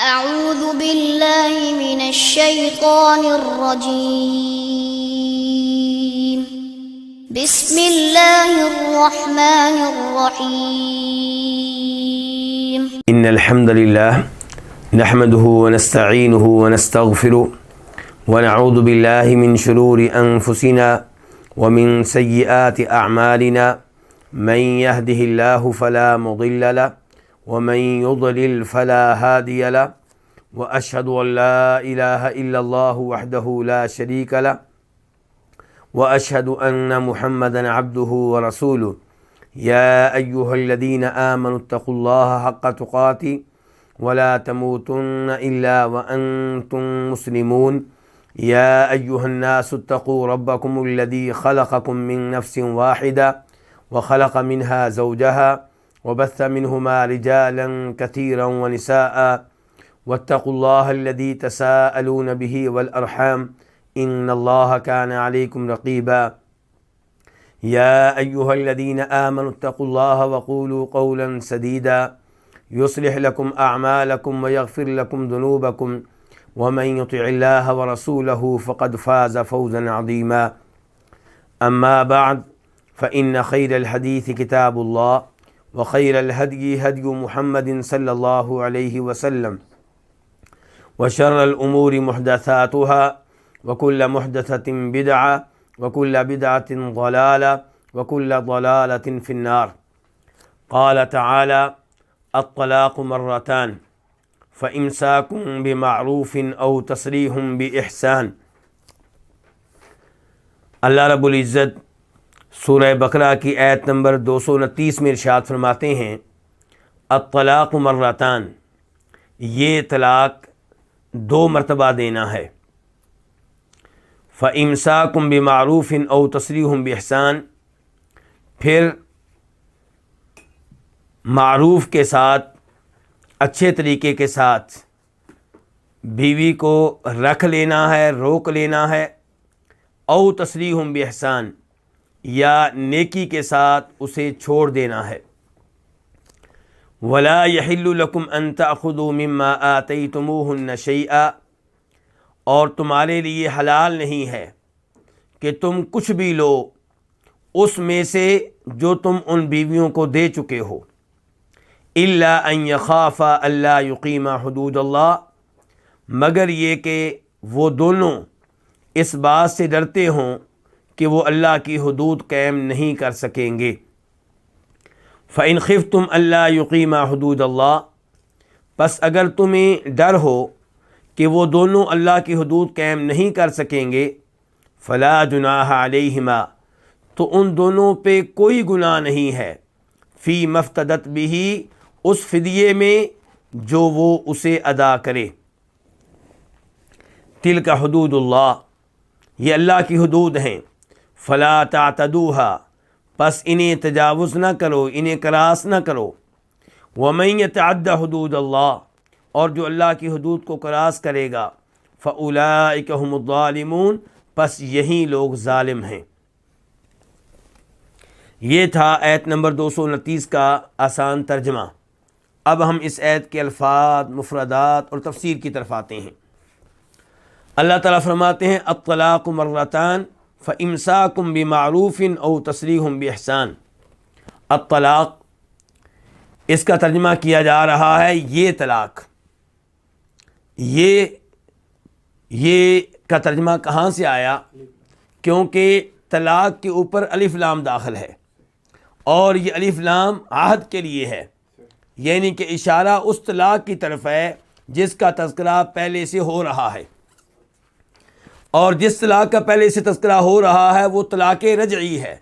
أعوذ بالله من الشيطان الرجيم بسم الله الرحمن الرحيم إن الحمد لله نحمده ونستعينه ونستغفره ونعوذ بالله من شرور أنفسنا ومن سيئات أعمالنا من يهده الله فلا مضل له ومن يضلل فلا هادي له وأشهد أن لا إله إلا الله وحده لا شريك له وأشهد أن محمدا عبده ورسوله يا أيها الذين آمنوا اتقوا الله حق تقاته ولا تموتن إلا وأنتم مسلمون يا أيها الناس اتقوا ربكم الذي خلقكم من نفس واحدة وخلق منها زوجها وبث منهما رجالا كثيرا ونساء واتقوا الله الذي تساءلون به والأرحام إن الله كان عليكم رقيبا يا أيها الذين آمنوا اتقوا الله وقولوا قولا سديدا يصلح لكم أعمالكم ويغفر لكم ذنوبكم ومن يطع الله ورسوله فقد فاز فوزا عظيما أما بعد فإن خير الحديث كتاب الله وخير الهدي هدي محمد صلى الله عليه وسلم وشر الأمور محدثاتها وكل محدثة بدعة وكل بدعة ضلالة وكل ضلالة في النار قال تعالى الطلاق مرتان فإمساك بمعروف أو تسريح بإحسان۔ اللہ رب العزت سورہ بقرہ کی آیت نمبر 229 میں ارشاد فرماتے ہیں الطلاق مرتان، یہ طلاق دو مرتبہ دینا ہے۔ فَإِمْسَاكٌ بِمَعْرُوفٍ أَوْ تَسْرِيحٌ بِإِحْسَانٍ، پھر معروف کے ساتھ، اچھے طریقے کے ساتھ بیوی کو رکھ لینا ہے، روک لینا ہے۔ او تسریح بإحسان، یا نیکی کے ساتھ اسے چھوڑ دینا ہے۔ ولا يحل لكم ان تأخذوا مما آتيتموهن شيئا، اور تمہارے لیے حلال نہیں ہے کہ تم کچھ بھی لو اس میں سے جو تم ان بیویوں کو دے چکے ہو، الا ان يخافا الا يقيما حدود اللہ، مگر یہ کہ وہ دونوں اس بات سے ڈرتے ہوں کہ وہ اللہ کی حدود قائم نہیں کر سکیں گے۔ فَإِنْ خِفْتُمْ أَلَّا يُقِيمَا حُدُودَ اللَّهِ، پس اگر تمہیں ڈر ہو کہ وہ دونوں اللہ کی حدود قائم نہیں کر سکیں گے، فَلَا جُنَاحَ عَلَيْهِمَا، تو ان دونوں پہ کوئی گناہ نہیں ہے، فِي مَفْتَدَتْ بِهِ، اس فدیے میں جو وہ اسے ادا کرے۔ تِلْكَ حدود اللہ، یہ اللہ کی حدود ہیں۔ فلا تعتدوها، پس انہیں تجاوز نہ کرو، انہیں کراس نہ کرو۔ ومن يتعد حدود اللہ، اور جو اللہ کی حدود کو کراس کرے گا، فاولئک هم الظالمون، پس یہی لوگ ظالم ہیں۔ یہ تھا آیت نمبر 229 کا آسان ترجمہ۔ اب ہم اس آیت کے الفاظ، مفردات اور تفسیر کی طرف آتے ہیں۔ اللہ تعالیٰ فرماتے ہیں الطلاق مرتان فَإِمْسَاكٌ بِمَعْرُوفٍ أَوْ تَسْرِيحٌ بِإِحْسَانٍ۔ الطلاق، اس کا ترجمہ کیا جا رہا ہے یہ طلاق۔ یہ کا ترجمہ کہاں سے آیا؟ کیونکہ طلاق کے اوپر الف لام داخل ہے، اور یہ الف لام عہد کے لیے ہے، یعنی کہ اشارہ اس طلاق کی طرف ہے جس کا تذکرہ پہلے سے ہو رہا ہے، اور جس طلاق کا پہلے سے تذکرہ ہو رہا ہے وہ طلاق رجعی ہے،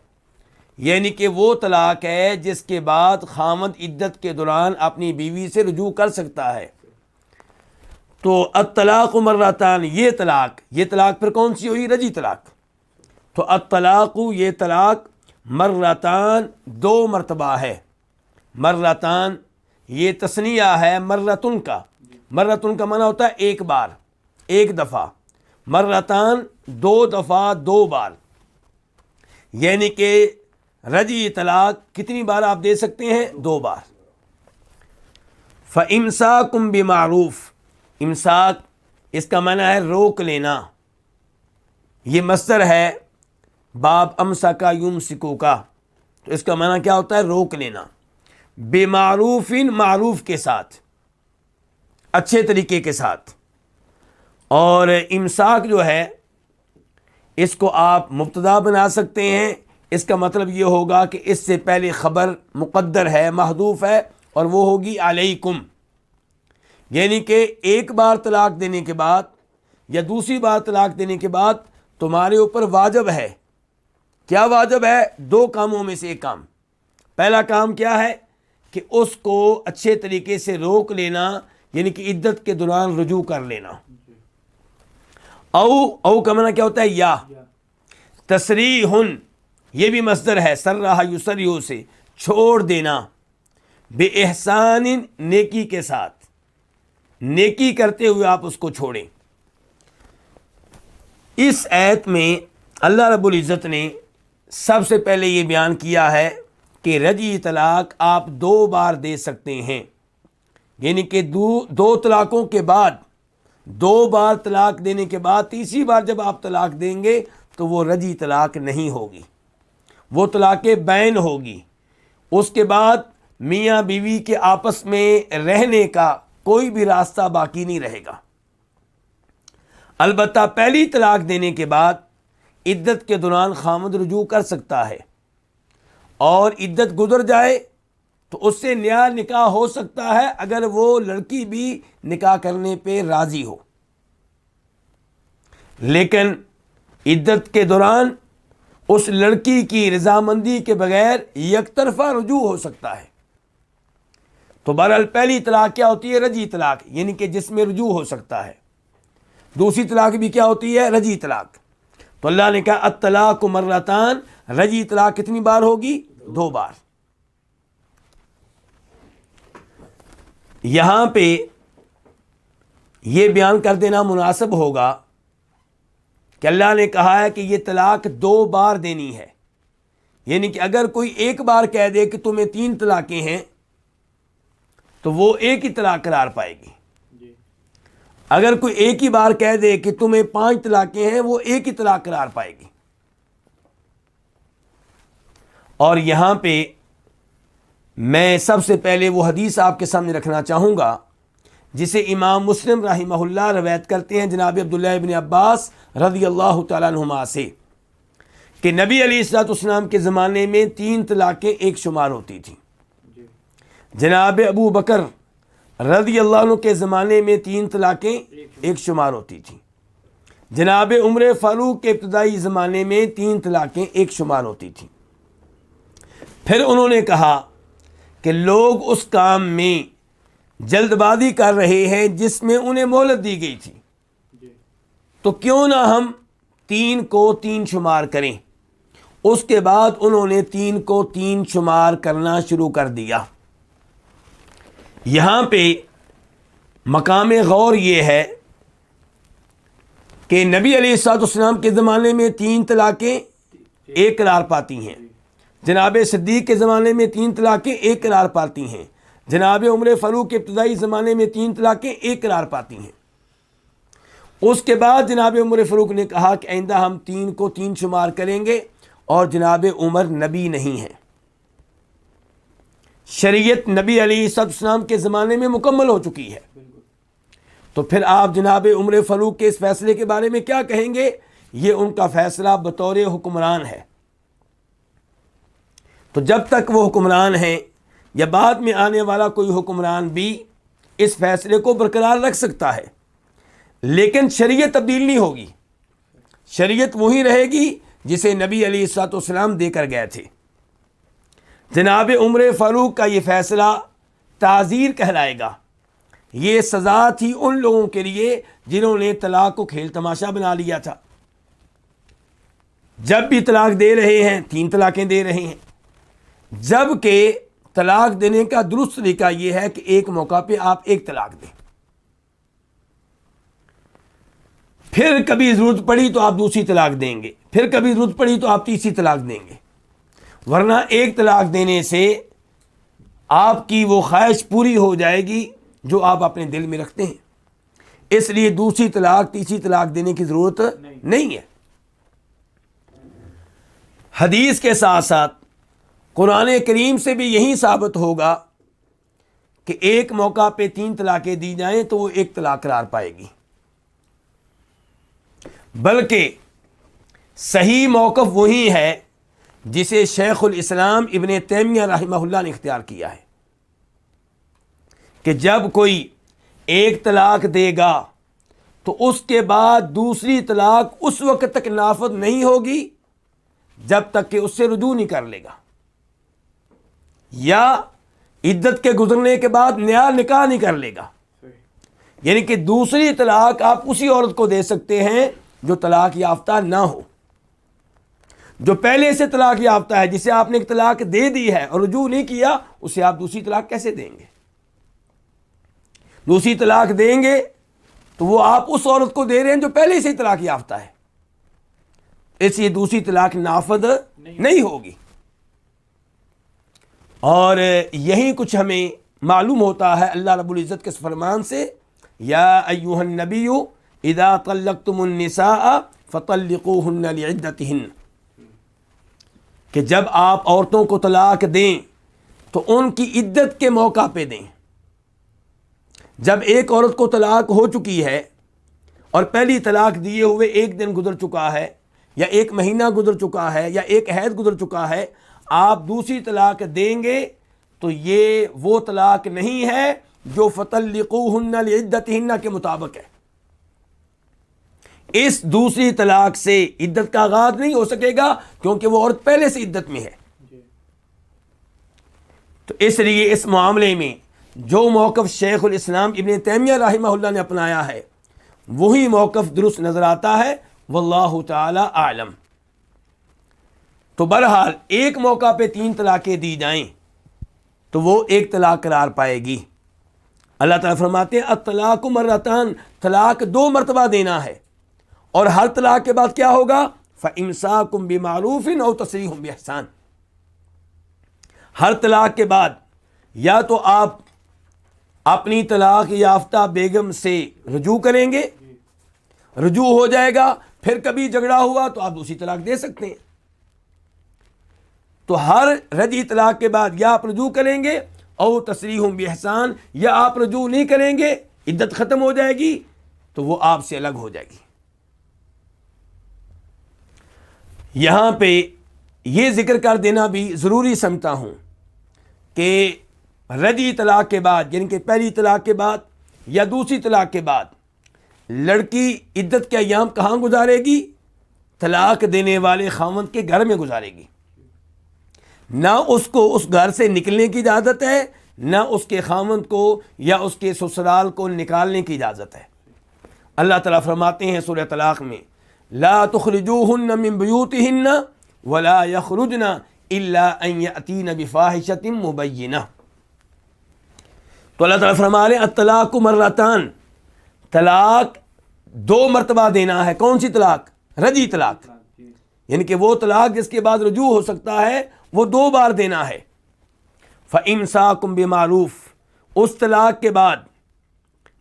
یعنی کہ وہ طلاق ہے جس کے بعد خاوند عدت کے دوران اپنی بیوی سے رجوع کر سکتا ہے۔ تو الطلاق مرتان، یہ طلاق پھر کون سی ہوئی؟ رجعی طلاق۔ تو الطلاق، یہ طلاق مرتان، دو مرتبہ ہے۔ مرتان یہ تثنیہ ہے مرتن کا، مرتن کا معنی ہوتا ہے ایک بار، ایک دفعہ۔ مرتان دو دفعہ، دو بار، یعنی کہ رجعی طلاق کتنی بار آپ دے سکتے ہیں؟ دو بار۔ فَإِمْسَاكٌ بِمَعْرُوف، امساک اس کا معنی ہے روک لینا، یہ مصدر ہے باب امسکا یمسکو کا، تو اس کا معنی کیا ہوتا ہے؟ روک لینا، بمعروف، معروف کے ساتھ، اچھے طریقے کے ساتھ۔ اور امساک جو ہے اس کو آپ مبتدا بنا سکتے ہیں، اس کا مطلب یہ ہوگا کہ اس سے پہلے خبر مقدر ہے، محذوف ہے، اور وہ ہوگی علیکم، یعنی کہ ایک بار طلاق دینے کے بعد یا دوسری بار طلاق دینے کے بعد تمہارے اوپر واجب ہے۔ کیا واجب ہے؟ دو کاموں میں سے ایک کام۔ پہلا کام کیا ہے کہ اس کو اچھے طریقے سے روک لینا، یعنی کہ عدت کے دوران رجوع کر لینا۔ او کا معنی کیا ہوتا ہے؟ یا۔ تسریحن یہ بھی مصدر ہے، سرح یسرح سے چھوڑ دینا، بے احسان نیکی کے ساتھ، نیکی کرتے ہوئے آپ اس کو چھوڑیں۔ اس آیت میں اللہ رب العزت نے سب سے پہلے یہ بیان کیا ہے کہ رجعی طلاق آپ 2 بار دے سکتے ہیں، یعنی کہ دو طلاقوں کے بعد، 2 بار طلاق دینے کے بعد تیسری بار جب آپ طلاق دیں گے تو وہ رجعی طلاق نہیں ہوگی، وہ طلاق بین ہوگی۔ اس کے بعد میاں بیوی کے آپس میں رہنے کا کوئی بھی راستہ باقی نہیں رہے گا۔ البتہ پہلی طلاق دینے کے بعد عدت کے دوران خامد رجوع کر سکتا ہے، اور عدت گزر جائے تو اس سے نیا نکاح ہو سکتا ہے اگر وہ لڑکی بھی نکاح کرنے پہ راضی ہو، لیکن عدت کے دوران اس لڑکی کی رضامندی کے بغیر یک طرفہ رجوع ہو سکتا ہے۔ تو بہرحال پہلی طلاق کیا ہوتی ہے؟ رجعی طلاق، یعنی کہ جس میں رجوع ہو سکتا ہے۔ دوسری طلاق بھی کیا ہوتی ہے؟ رجعی طلاق۔ تو اللہ نے کہا الطلاق مرتان، رجعی طلاق کتنی بار ہوگی؟ 2 بار۔ یہاں پہ یہ بیان کر دینا مناسب ہوگا کہ اللہ نے کہا ہے کہ یہ طلاق 2 بار دینی ہے، یعنی کہ اگر کوئی ایک بار کہہ دے کہ تمہیں 3 طلاقیں ہیں تو وہ ایک ہی طلاق قرار پائے گی، اگر کوئی ایک ہی بار کہہ دے کہ تمہیں 5 طلاقیں ہیں وہ ایک ہی طلاق قرار پائے گی۔ اور یہاں پہ میں سب سے پہلے وہ حدیث آپ کے سامنے رکھنا چاہوں گا جسے امام مسلم رحمہ اللہ روایت کرتے ہیں جناب عبداللہ ابن عباس رضی اللہ تعالیٰ عنہما سے، کہ نبی علیہ الصلوۃ والسلام کے زمانے میں 3 طلاقیں ایک شمار ہوتی تھیں، جناب ابو بکر رضی اللہ عنہ کے زمانے میں 3 طلاقیں ایک شمار ہوتی تھیں، جناب عمر فاروق کے ابتدائی زمانے میں 3 طلاقیں ایک شمار ہوتی تھیں۔ پھر انہوں نے کہا کہ لوگ اس کام میں جلد بازی کر رہے ہیں جس میں انہیں مہلت دی گئی تھی، تو کیوں نہ ہم 3 کو 3 شمار کریں۔ اس کے بعد انہوں نے 3 کو 3 شمار کرنا شروع کر دیا۔ یہاں پہ مقام غور یہ ہے کہ نبی علیہ الصلوۃ والسلام کے زمانے میں 3 طلاقیں ایک قرار پاتی ہیں، جناب صدیق کے زمانے میں 3 طلاقیں ایک قرار پاتی ہیں، جناب عمر فاروق کے ابتدائی زمانے میں 3 طلاقیں ایک قرار پاتی ہیں۔ اس کے بعد جناب عمر فاروق نے کہا کہ آئندہ ہم 3 کو 3 شمار کریں گے، اور جناب عمر نبی نہیں ہیں، شریعت نبی علیہ الصلوۃ والسلام کے زمانے میں مکمل ہو چکی ہے۔ تو پھر آپ جناب عمر فاروق کے اس فیصلے کے بارے میں کیا کہیں گے؟ یہ ان کا فیصلہ بطور حکمران ہے، تو جب تک وہ حکمران ہیں یا بعد میں آنے والا کوئی حکمران بھی اس فیصلے کو برقرار رکھ سکتا ہے، لیکن شریعت تبدیل نہیں ہوگی، شریعت وہی رہے گی جسے نبی علیہ الصلوۃ والسلام دے کر گئے تھے۔ جناب عمر فاروق کا یہ فیصلہ تعزیر کہلائے گا، یہ سزا تھی ان لوگوں کے لیے جنہوں نے طلاق کو کھیل تماشا بنا لیا تھا۔ جب بھی طلاق دے رہے ہیں 3 طلاقیں دے رہے ہیں، جبکہ طلاق دینے کا درست طریقہ یہ ہے کہ ایک موقع پہ آپ ایک طلاق دیں، پھر کبھی ضرورت پڑی تو آپ دوسری طلاق دیں گے، پھر کبھی ضرورت پڑی تو آپ تیسری طلاق دیں گے، ورنہ ایک طلاق دینے سے آپ کی وہ خواہش پوری ہو جائے گی جو آپ اپنے دل میں رکھتے ہیں۔ اس لیے دوسری طلاق تیسری طلاق دینے کی ضرورت نہیں ہے۔ حدیث کے ساتھ ساتھ قرآن کریم سے بھی یہی ثابت ہوگا کہ ایک موقع پہ 3 طلاقیں دی جائیں تو وہ 1 طلاق قرار پائے گی، بلکہ صحیح موقف وہی ہے جسے شیخ الاسلام ابن تیمیہ رحمہ اللہ نے اختیار کیا ہے کہ جب کوئی 1 طلاق دے گا تو اس کے بعد دوسری طلاق اس وقت تک نافذ نہیں ہوگی جب تک کہ اس سے رجوع نہیں کر لے گا، یا عدت کے گزرنے کے بعد نیا نکاح نہیں کر لے گا۔ یعنی کہ دوسری طلاق آپ اسی عورت کو دے سکتے ہیں جو طلاق یافتہ نہ ہو۔ جو پہلے سے طلاق یافتہ ہے، جسے آپ نے 1 طلاق دے دی ہے اور رجوع نہیں کیا، اسے آپ دوسری طلاق کیسے دیں گے؟ دوسری طلاق دیں گے تو وہ آپ اس عورت کو دے رہے ہیں جو پہلے سے ہی طلاق یافتہ ہے، اس لیے دوسری طلاق نافذ نہیں ہوگی۔ اور یہی کچھ ہمیں معلوم ہوتا ہے اللہ رب العزت کے فرمان سے، یا ایھا النبی اذا طلقتم النساء فطلقوهن لعدتهن، کہ جب آپ عورتوں کو طلاق دیں تو ان کی عدت کے موقع پہ دیں۔ جب ایک عورت کو طلاق ہو چکی ہے اور پہلی طلاق دیے ہوئے 1 دن گزر چکا ہے، یا 1 مہینہ گزر چکا ہے، یا 1 حیض گزر چکا ہے، آپ دوسری طلاق دیں گے تو یہ وہ طلاق نہیں ہے جو فطلقوهن لعدتهن کے مطابق ہے۔ اس دوسری طلاق سے عدت کا آغاز نہیں ہو سکے گا کیونکہ وہ عورت پہلے سے عدت میں ہے۔ تو اس لیے اس معاملے میں جو موقف شیخ الاسلام ابن تیمیہ رحمہ اللہ نے اپنایا ہے وہی موقف درست نظر آتا ہے، واللہ تعالی اعلم۔ تو بہرحال ایک موقع پہ 3 طلاقیں دی جائیں تو وہ 1 طلاق قرار پائے گی۔ اللہ تعالیٰ فرماتے ہیں الطلاق مرتان، طلاق 2 مرتبہ دینا ہے، اور ہر طلاق کے بعد کیا ہوگا؟ فَإِمْسَاكُمْ بِمَعْرُوفٍ أَوْ تَسْرِيحٌ بِإِحْسَان۔ ہر طلاق کے بعد یا تو آپ اپنی طلاق یافتہ بیگم سے رجوع کریں گے، رجوع ہو جائے گا، پھر کبھی جھگڑا ہوا تو آپ دوسری طلاق دے سکتے ہیں۔ تو ہر رجعی طلاق کے بعد یا آپ رجوع کریں گے او تسریح بإحسان، یا آپ رجوع نہیں کریں گے، عدت ختم ہو جائے گی تو وہ آپ سے الگ ہو جائے گی۔ یہاں پہ یہ ذکر کر دینا بھی ضروری سمجھتا ہوں کہ رجعی طلاق کے بعد، یعنی کہ پہلی طلاق کے بعد یا دوسری طلاق کے بعد، لڑکی عدت کے ایام کہاں گزارے گی؟ طلاق دینے والے خاوند کے گھر میں گزارے گی۔ نہ اس کو اس گھر سے نکلنے کی اجازت ہے، نہ اس کے خاوند کو یا اس کے سسرال کو نکالنے کی اجازت ہے۔ اللہ تعالیٰ فرماتے ہیں سورہ طلاق میں، لا تخرجوهن من بیوتهن ولا یخرجن الا ان یأتین بفاحشۃ مبینہ۔ تو اللہ تعالیٰ فرما رہے ہیں الطلاق مرتان، طلاق 2 مرتبہ دینا ہے۔ کون سی طلاق؟ رجعی طلاق، یعنی کہ وہ طلاق جس کے بعد رجوع ہو سکتا ہے وہ 2 بار دینا ہے۔ فَإِمْسَاكُمْ بِمَعْرُوف، اس طلاق کے بعد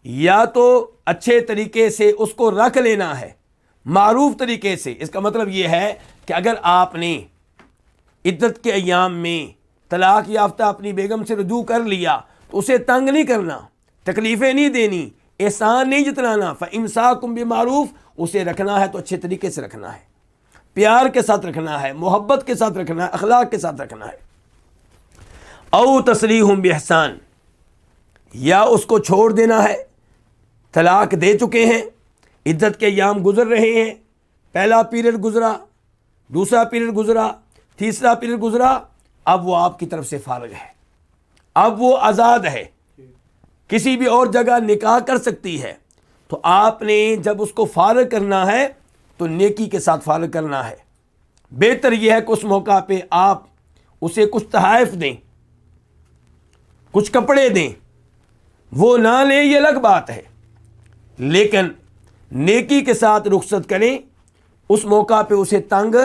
یا تو اچھے طریقے سے اس کو رکھ لینا ہے، معروف طریقے سے۔ اس کا مطلب یہ ہے کہ اگر آپ نے عدت کے ایام میں طلاق یافتہ اپنی بیگم سے رجوع کر لیا تو اسے تنگ نہیں کرنا، تکلیفیں نہیں دینی، احسان نہیں جتلانا۔ فَإِمْسَاكُمْ بِمَعْرُوف، اسے رکھنا ہے تو اچھے طریقے سے رکھنا ہے، پیار کے ساتھ رکھنا ہے، محبت کے ساتھ رکھنا ہے، اخلاق کے ساتھ رکھنا ہے۔ او تسریح بإحسان، یا اس کو چھوڑ دینا ہے، طلاق دے چکے ہیں، عدت کے ایام گزر رہے ہیں، پہلا پیریڈ گزرا، دوسرا پیریڈ گزرا، تیسرا پیریڈ گزرا، اب وہ آپ کی طرف سے فارغ ہے، اب وہ آزاد ہے، کسی بھی اور جگہ نکاح کر سکتی ہے۔ تو آپ نے جب اس کو فارغ کرنا ہے تو نیکی کے ساتھ فارغ کرنا ہے۔ بہتر یہ ہے کہ اس موقع پہ آپ اسے کچھ تحائف دیں، کچھ کپڑے دیں، وہ نہ لیں یہ الگ بات ہے، لیکن نیکی کے ساتھ رخصت کریں، اس موقع پہ اسے تنگ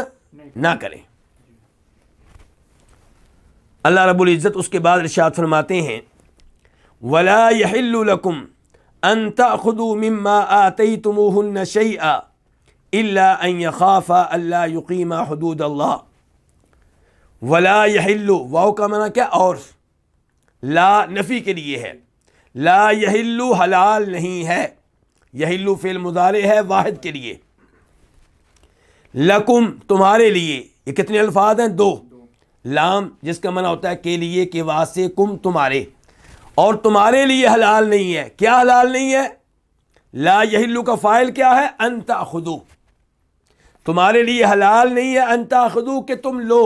نہ کریں۔ اللہ رب العزت اس کے بعد ارشاد فرماتے ہیں وَلَا يَحِلُّ لَكُمْ ان تأخذوا مما آتيتموهن شيئا الا ان يخافا الا يقيما حدود اللہ ولا يحل، واو کا معنی کیا؟ اور، لا نفی کے لیے ہے، لا یحل حلال نہیں ہے، یحل فعل مضارع ہے واحد کے لیے، لکم تمہارے لیے، یہ کتنے الفاظ ہیں؟ دو، لام جس کا معنی ہوتا ہے کے لیے، کے واسطے، کم تمہارے، اور تمہارے لیے حلال نہیں ہے۔ کیا حلال نہیں ہے؟ لا یحل کا فاعل کیا ہے؟ ان تأخذوا، تمہارے لیے حلال نہیں ہے ان تأخذوا کہ تم لو،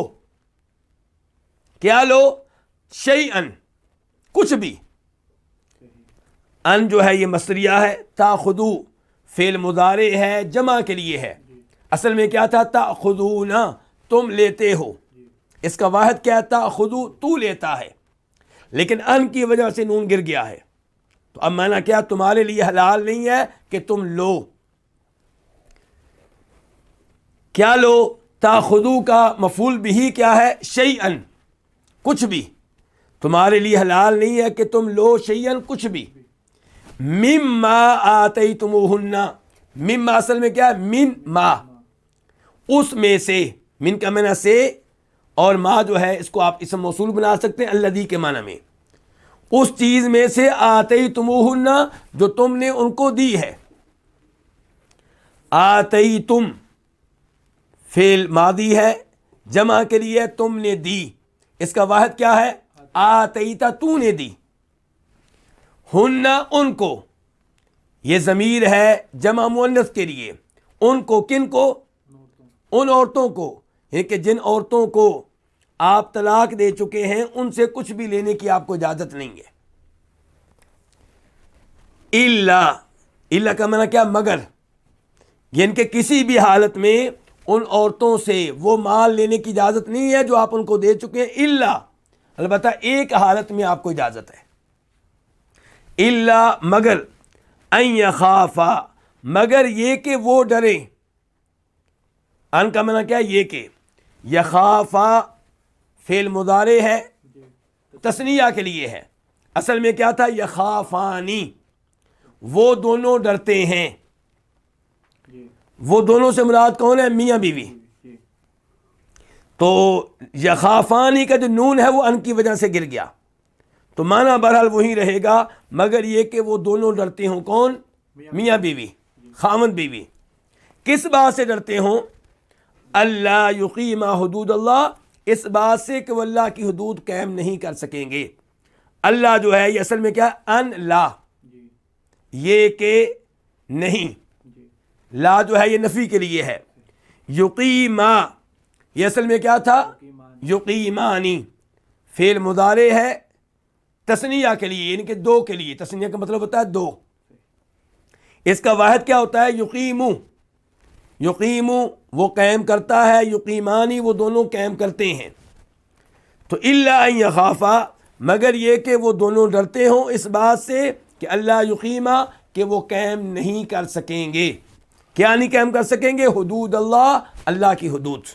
کیا لو؟ شیئن، کچھ بھی۔ ان جو ہے یہ مصدریہ ہے، تأخذوا فعل مضارع ہے، جمع کے لیے ہے، اصل میں کیا تھا؟ تأخذون، تم لیتے ہو، اس کا واحد کیا ہے؟ تأخذوا، تو لیتا ہے، لیکن ان کی وجہ سے نون گر گیا ہے، تو اب معنی کیا؟ تمہارے لیے حلال نہیں ہے کہ تم لو، کیا لو؟ تأخذوا کا مفعول بہ کیا ہے؟ شیئن، کچھ بھی، تمہارے لیے حلال نہیں ہے کہ تم لو شیئن، کچھ بھی، مما آتیتموہن، مما اصل میں کیا ہے؟ من ما، اس میں سے، من کا معنی سے، اور ما جو ہے اس کو آپ اسم موصول بنا سکتے ہیں الذی کے معنی میں، اس چیز میں سے آتیتموہن جو تم نے ان کو دی ہے۔ آتیتم فعل ماضی ہے، جمع کے لیے تم نے دی، اس کا واحد کیا ہے؟ آتیتا، تو نے دی، ہن ان کو، یہ ضمیر ہے جمع مؤنث کے لیے، ان کو، کن کو؟ ان عورتوں کو، یعنی کہ جن عورتوں کو آپ طلاق دے چکے ہیں ان سے کچھ بھی لینے کی آپ کو اجازت نہیں ہے۔ الا کا معنی کیا؟ مگر، یعنی کہ کسی بھی حالت میں ان عورتوں سے وہ مال لینے کی اجازت نہیں ہے جو آپ ان کو دے چکے ہیں، الا، البتہ ایک حالت میں آپ کو اجازت ہے، الا مگر، ان یخافا، مگر یہ کہ وہ ڈریں، ان کا معنی کیا ہے؟ یہ کہ، یخافا فعل مضارع ہے، تثنیہ کے لیے ہے، اصل میں کیا تھا؟ یخافانی، وہ دونوں ڈرتے ہیں، وہ دونوں سے مراد کون ہے؟ میاں بیوی، تو یخافانی کا جو نون ہے وہ ان کی وجہ سے گر گیا، تو معنی بہرحال وہی رہے گا، مگر یہ کہ وہ دونوں ڈرتے ہوں، کون؟ میاں بیوی، خاوند بیوی، کس بات سے ڈرتے ہوں؟ اللہ یقیم حدود اللہ، اس بات سے کہ وہ اللہ کی حدود قائم نہیں کر سکیں گے۔ اللہ جو ہے یہ اصل میں کیا؟ ان لا، یہ کہ نہیں، لا جو ہے یہ نفی کے لیے ہے، یقیما، یہ اصل میں کیا تھا؟ یقیمانی، فعل مضارع ہے تثنیہ کے لیے، یعنی کہ دو کے لیے، تثنیہ کا مطلب ہوتا ہے دو، اس کا واحد کیا ہوتا ہے؟ یقیمو، یقیمو وہ قائم کرتا ہے، یقیمانی وہ دونوں قائم کرتے ہیں، تو الا ان یخافا، مگر یہ کہ وہ دونوں ڈرتے ہوں اس بات سے کہ اللہ یقیما، کہ وہ قائم نہیں کر سکیں گے، کیا نہیں قائم کر سکیں گے؟ حدود اللہ، اللہ کی حدود،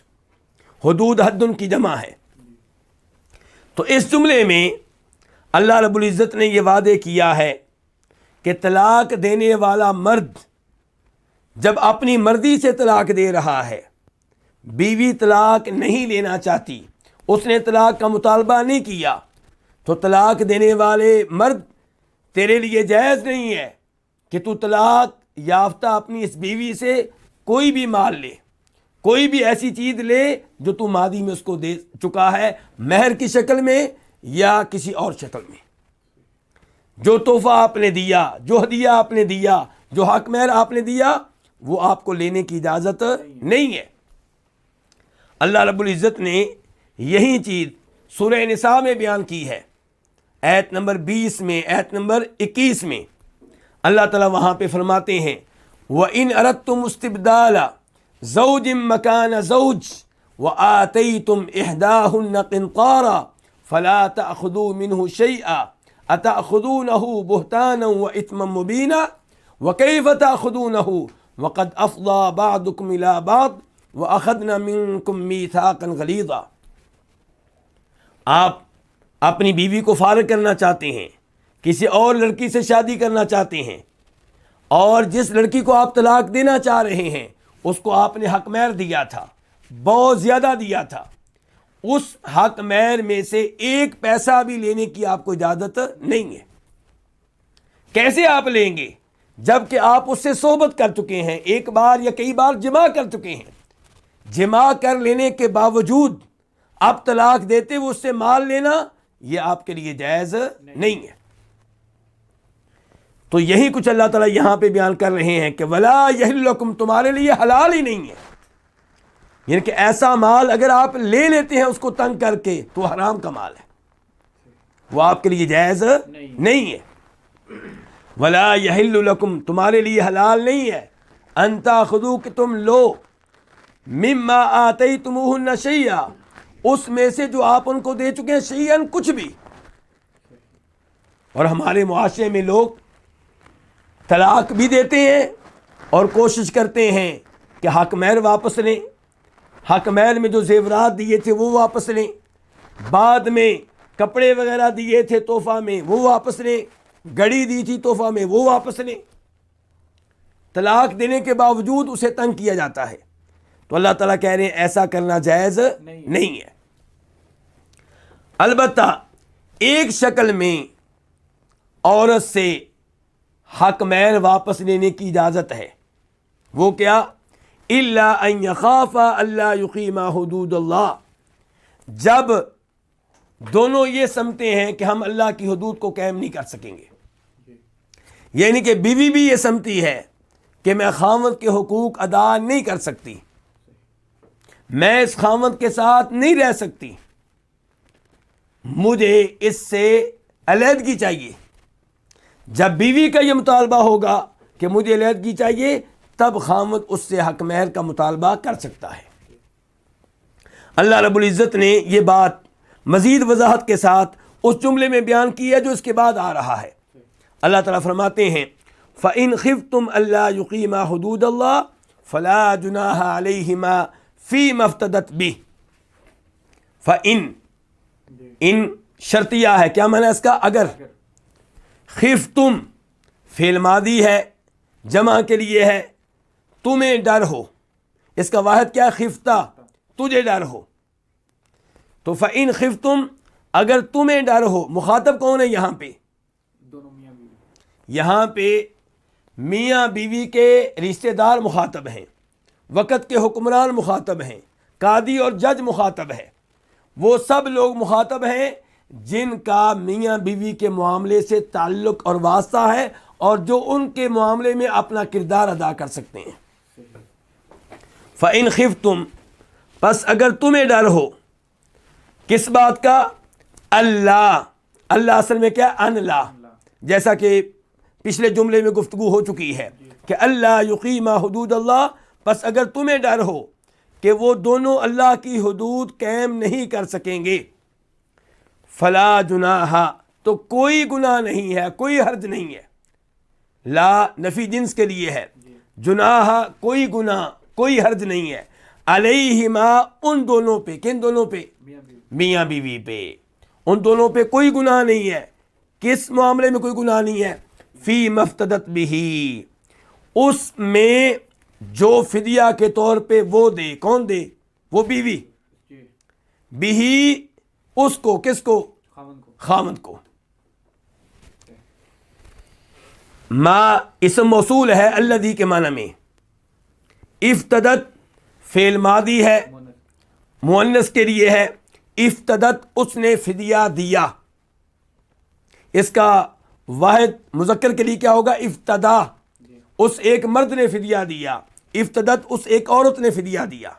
حدود حد کی جمع ہے۔ تو اس جملے میں اللہ رب العزت نے یہ وعدے کیا ہے کہ طلاق دینے والا مرد جب اپنی مرضی سے طلاق دے رہا ہے، بیوی طلاق نہیں لینا چاہتی، اس نے طلاق کا مطالبہ نہیں کیا، تو طلاق دینے والے مرد تیرے لیے جائز نہیں ہے کہ تو طلاق یافتہ اپنی اس بیوی سے کوئی بھی مال لے، کوئی بھی ایسی چیز لے جو تو ماضی میں اس کو دے چکا ہے، مہر کی شکل میں یا کسی اور شکل میں، جو تحفہ آپ نے دیا، جو ہدیہ آپ نے دیا، جو حق مہر آپ نے دیا، وہ آپ کو لینے کی اجازت نہیں ہے۔ اللہ رب العزت نے یہی چیز سورہ نساء میں بیان کی ہے، آیت نمبر 20 میں، آیت نمبر 21 میں اللہ تعالیٰ وہاں پہ فرماتے ہیں وَإِنْ أَرَدْتُمُ اسْتِبْدَالَ زَوْجٍ مَكَانَ زَوْجٍ وَآتَيْتُمْ إِحْدَاهُنَّ قِنْطَارًا فَلَا تَأْخُذُوا مِنْهُ شَيْئًا أَتَأْخُذُونَهُ بُهْتَانًا وَإِثْمًا مُبِينًا وَكَيْفَ تَأْخُذُونَهُ وَقَدْ أَفْضَىٰ بَعْضُكُمْ إِلَىٰ بَعْضٍ وَأَخَذْنَا مِنْكُمْ مِيثَاقًا غَلِيظًا۔ آپ اپنی بیوی کو فارغ کرنا چاہتے ہیں، کسی اور لڑکی سے شادی کرنا چاہتے ہیں، اور جس لڑکی کو آپ طلاق دینا چاہ رہے ہیں اس کو آپ نے حق مہر دیا تھا، بہت زیادہ دیا تھا، اس حق مہر میں سے ایک پیسہ بھی لینے کی آپ کو اجازت نہیں ہے۔ کیسے آپ لیں گے؟ جبکہ آپ اس سے صحبت کر چکے ہیں، ایک بار یا کئی بار جمع کر چکے ہیں، جمع کر لینے کے باوجود اب طلاق دیتے ہوئے اس سے مال لینا یہ آپ کے لیے جائز نہیں ہے۔ تو یہی کچھ اللہ تعالیٰ یہاں پہ بیان کر رہے ہیں کہ وَلَا يَحِلُّ لَكُمْ، تمہارے لیے حلال ہی نہیں ہے، یعنی کہ ایسا مال اگر آپ لے لیتے ہیں اس کو تنگ کر کے تو حرام کا مال ہے، وہ آپ کے لیے جائز نہیں ہے۔ وَلَا يَحِلُّ لَكُمْ، تمہارے لیے حلال نہیں ہے، أَن تَأْخُذُوا، کہ تم لو، مِمَّا آتَيْتُمُوهُنَّ شَيْئًا، اس میں سے جو آپ ان کو دے چکے ہیں، شیئاً کچھ بھی۔ اور ہمارے معاشرے میں لوگ طلاق بھی دیتے ہیں اور کوشش کرتے ہیں کہ حق مہر واپس لیں، حق مہر میں جو زیورات دیے تھے وہ واپس لیں، بعد میں کپڑے وغیرہ دیے تھے تحفہ میں وہ واپس لیں، گھڑی دی تھی تحفہ میں وہ واپس لیں۔ طلاق دینے کے باوجود اسے تنگ کیا جاتا ہے، تو اللہ تعالیٰ کہہ رہے ہیں ایسا کرنا جائز نہیں ہے۔ البتہ ایک شکل میں عورت سے حق مہر واپس لینے کی اجازت ہے، وہ کیا؟ الا ان یخافا الا یقیما حدود اللہ، جب دونوں یہ سمجھتے ہیں کہ ہم اللہ کی حدود کو قائم نہیں کر سکیں گے، یعنی کہ بیوی بھی یہ سمجھتی ہے کہ میں خاوند کے حقوق ادا نہیں کر سکتی، میں اس خاوند کے ساتھ نہیں رہ سکتی، مجھے اس سے علیحدگی چاہیے۔ جب بیوی کا یہ مطالبہ ہوگا کہ مجھے علیحدگی چاہیے، تب خاوند اس سے حق مہر کا مطالبہ کر سکتا ہے۔ اللہ رب العزت نے یہ بات مزید وضاحت کے ساتھ اس جملے میں بیان کی ہے جو اس کے بعد آ رہا ہے۔ اللہ تعالیٰ فرماتے ہیں فَإِنْ خِفْتُمْ أَلَّا يُقِيمَا حُدُودَ اللَّهِ فَلَا جُنَاحَ عَلَيْهِمَا فِي مَا افْتَدَتْ بِهِ۔ فَإِنْ، ان شرطیہ ہے، کیا معنی ہے اس کا؟ اگر۔ خفتم فعل ماضی ہے، جمع کے لیے ہے، تمہیں ڈر ہو، اس کا واحد کیا ہے؟ خفتہ، تجھے ڈر ہو۔ تو فَإِنْ خفتم، اگر تمہیں ڈر ہو، مخاطب کون ہے یہاں پہ؟ دونوں میاں بیوی۔ یہاں پہ میاں بیوی کے رشتہ دار مخاطب ہیں، وقت کے حکمران مخاطب ہیں، قاضی اور جج مخاطب ہے، وہ سب لوگ مخاطب ہیں جن کا میاں بیوی کے معاملے سے تعلق اور واسطہ ہے اور جو ان کے معاملے میں اپنا کردار ادا کر سکتے ہیں۔ فَإِنْ خِفْتُمْ، پس اگر تمہیں ڈر ہو، کس بات کا؟ اللہ، اللہ اصل میں کیا؟ ان لا، جیسا کہ پچھلے جملے میں گفتگو ہو چکی ہے کہ اللہ یقیما حدود اللہ، پس اگر تمہیں ڈر ہو کہ وہ دونوں اللہ کی حدود قائم نہیں کر سکیں گے، فلا جناح، تو کوئی گناہ نہیں ہے، کوئی حرج نہیں ہے۔ لا نفی جنس کے لیے ہے، جناح کوئی گناہ، کوئی حرج نہیں ہے، علیہما ان دونوں پہ، کن دونوں پہ؟ میاں بیوی پہ، ان دونوں پہ کوئی گناہ نہیں ہے۔ کس معاملے میں کوئی گناہ نہیں ہے؟ فی مفتدت بھی، اس میں جو فدیہ کے طور پہ وہ دے، کون دے؟ وہ بیوی، بھی اس کو، کس کو؟ خاوند کو۔ ما اسم موصول ہے الذی کے معنی میں، افتدت فعل ماضی ہے، مؤنث کے لیے ہے، افتدت اس نے فدیہ دیا، اس کا واحد مذکر کے لیے کیا ہوگا؟ افتدا، اس ایک مرد نے فدیہ دیا، افتدت اس ایک عورت نے فدیہ دیا۔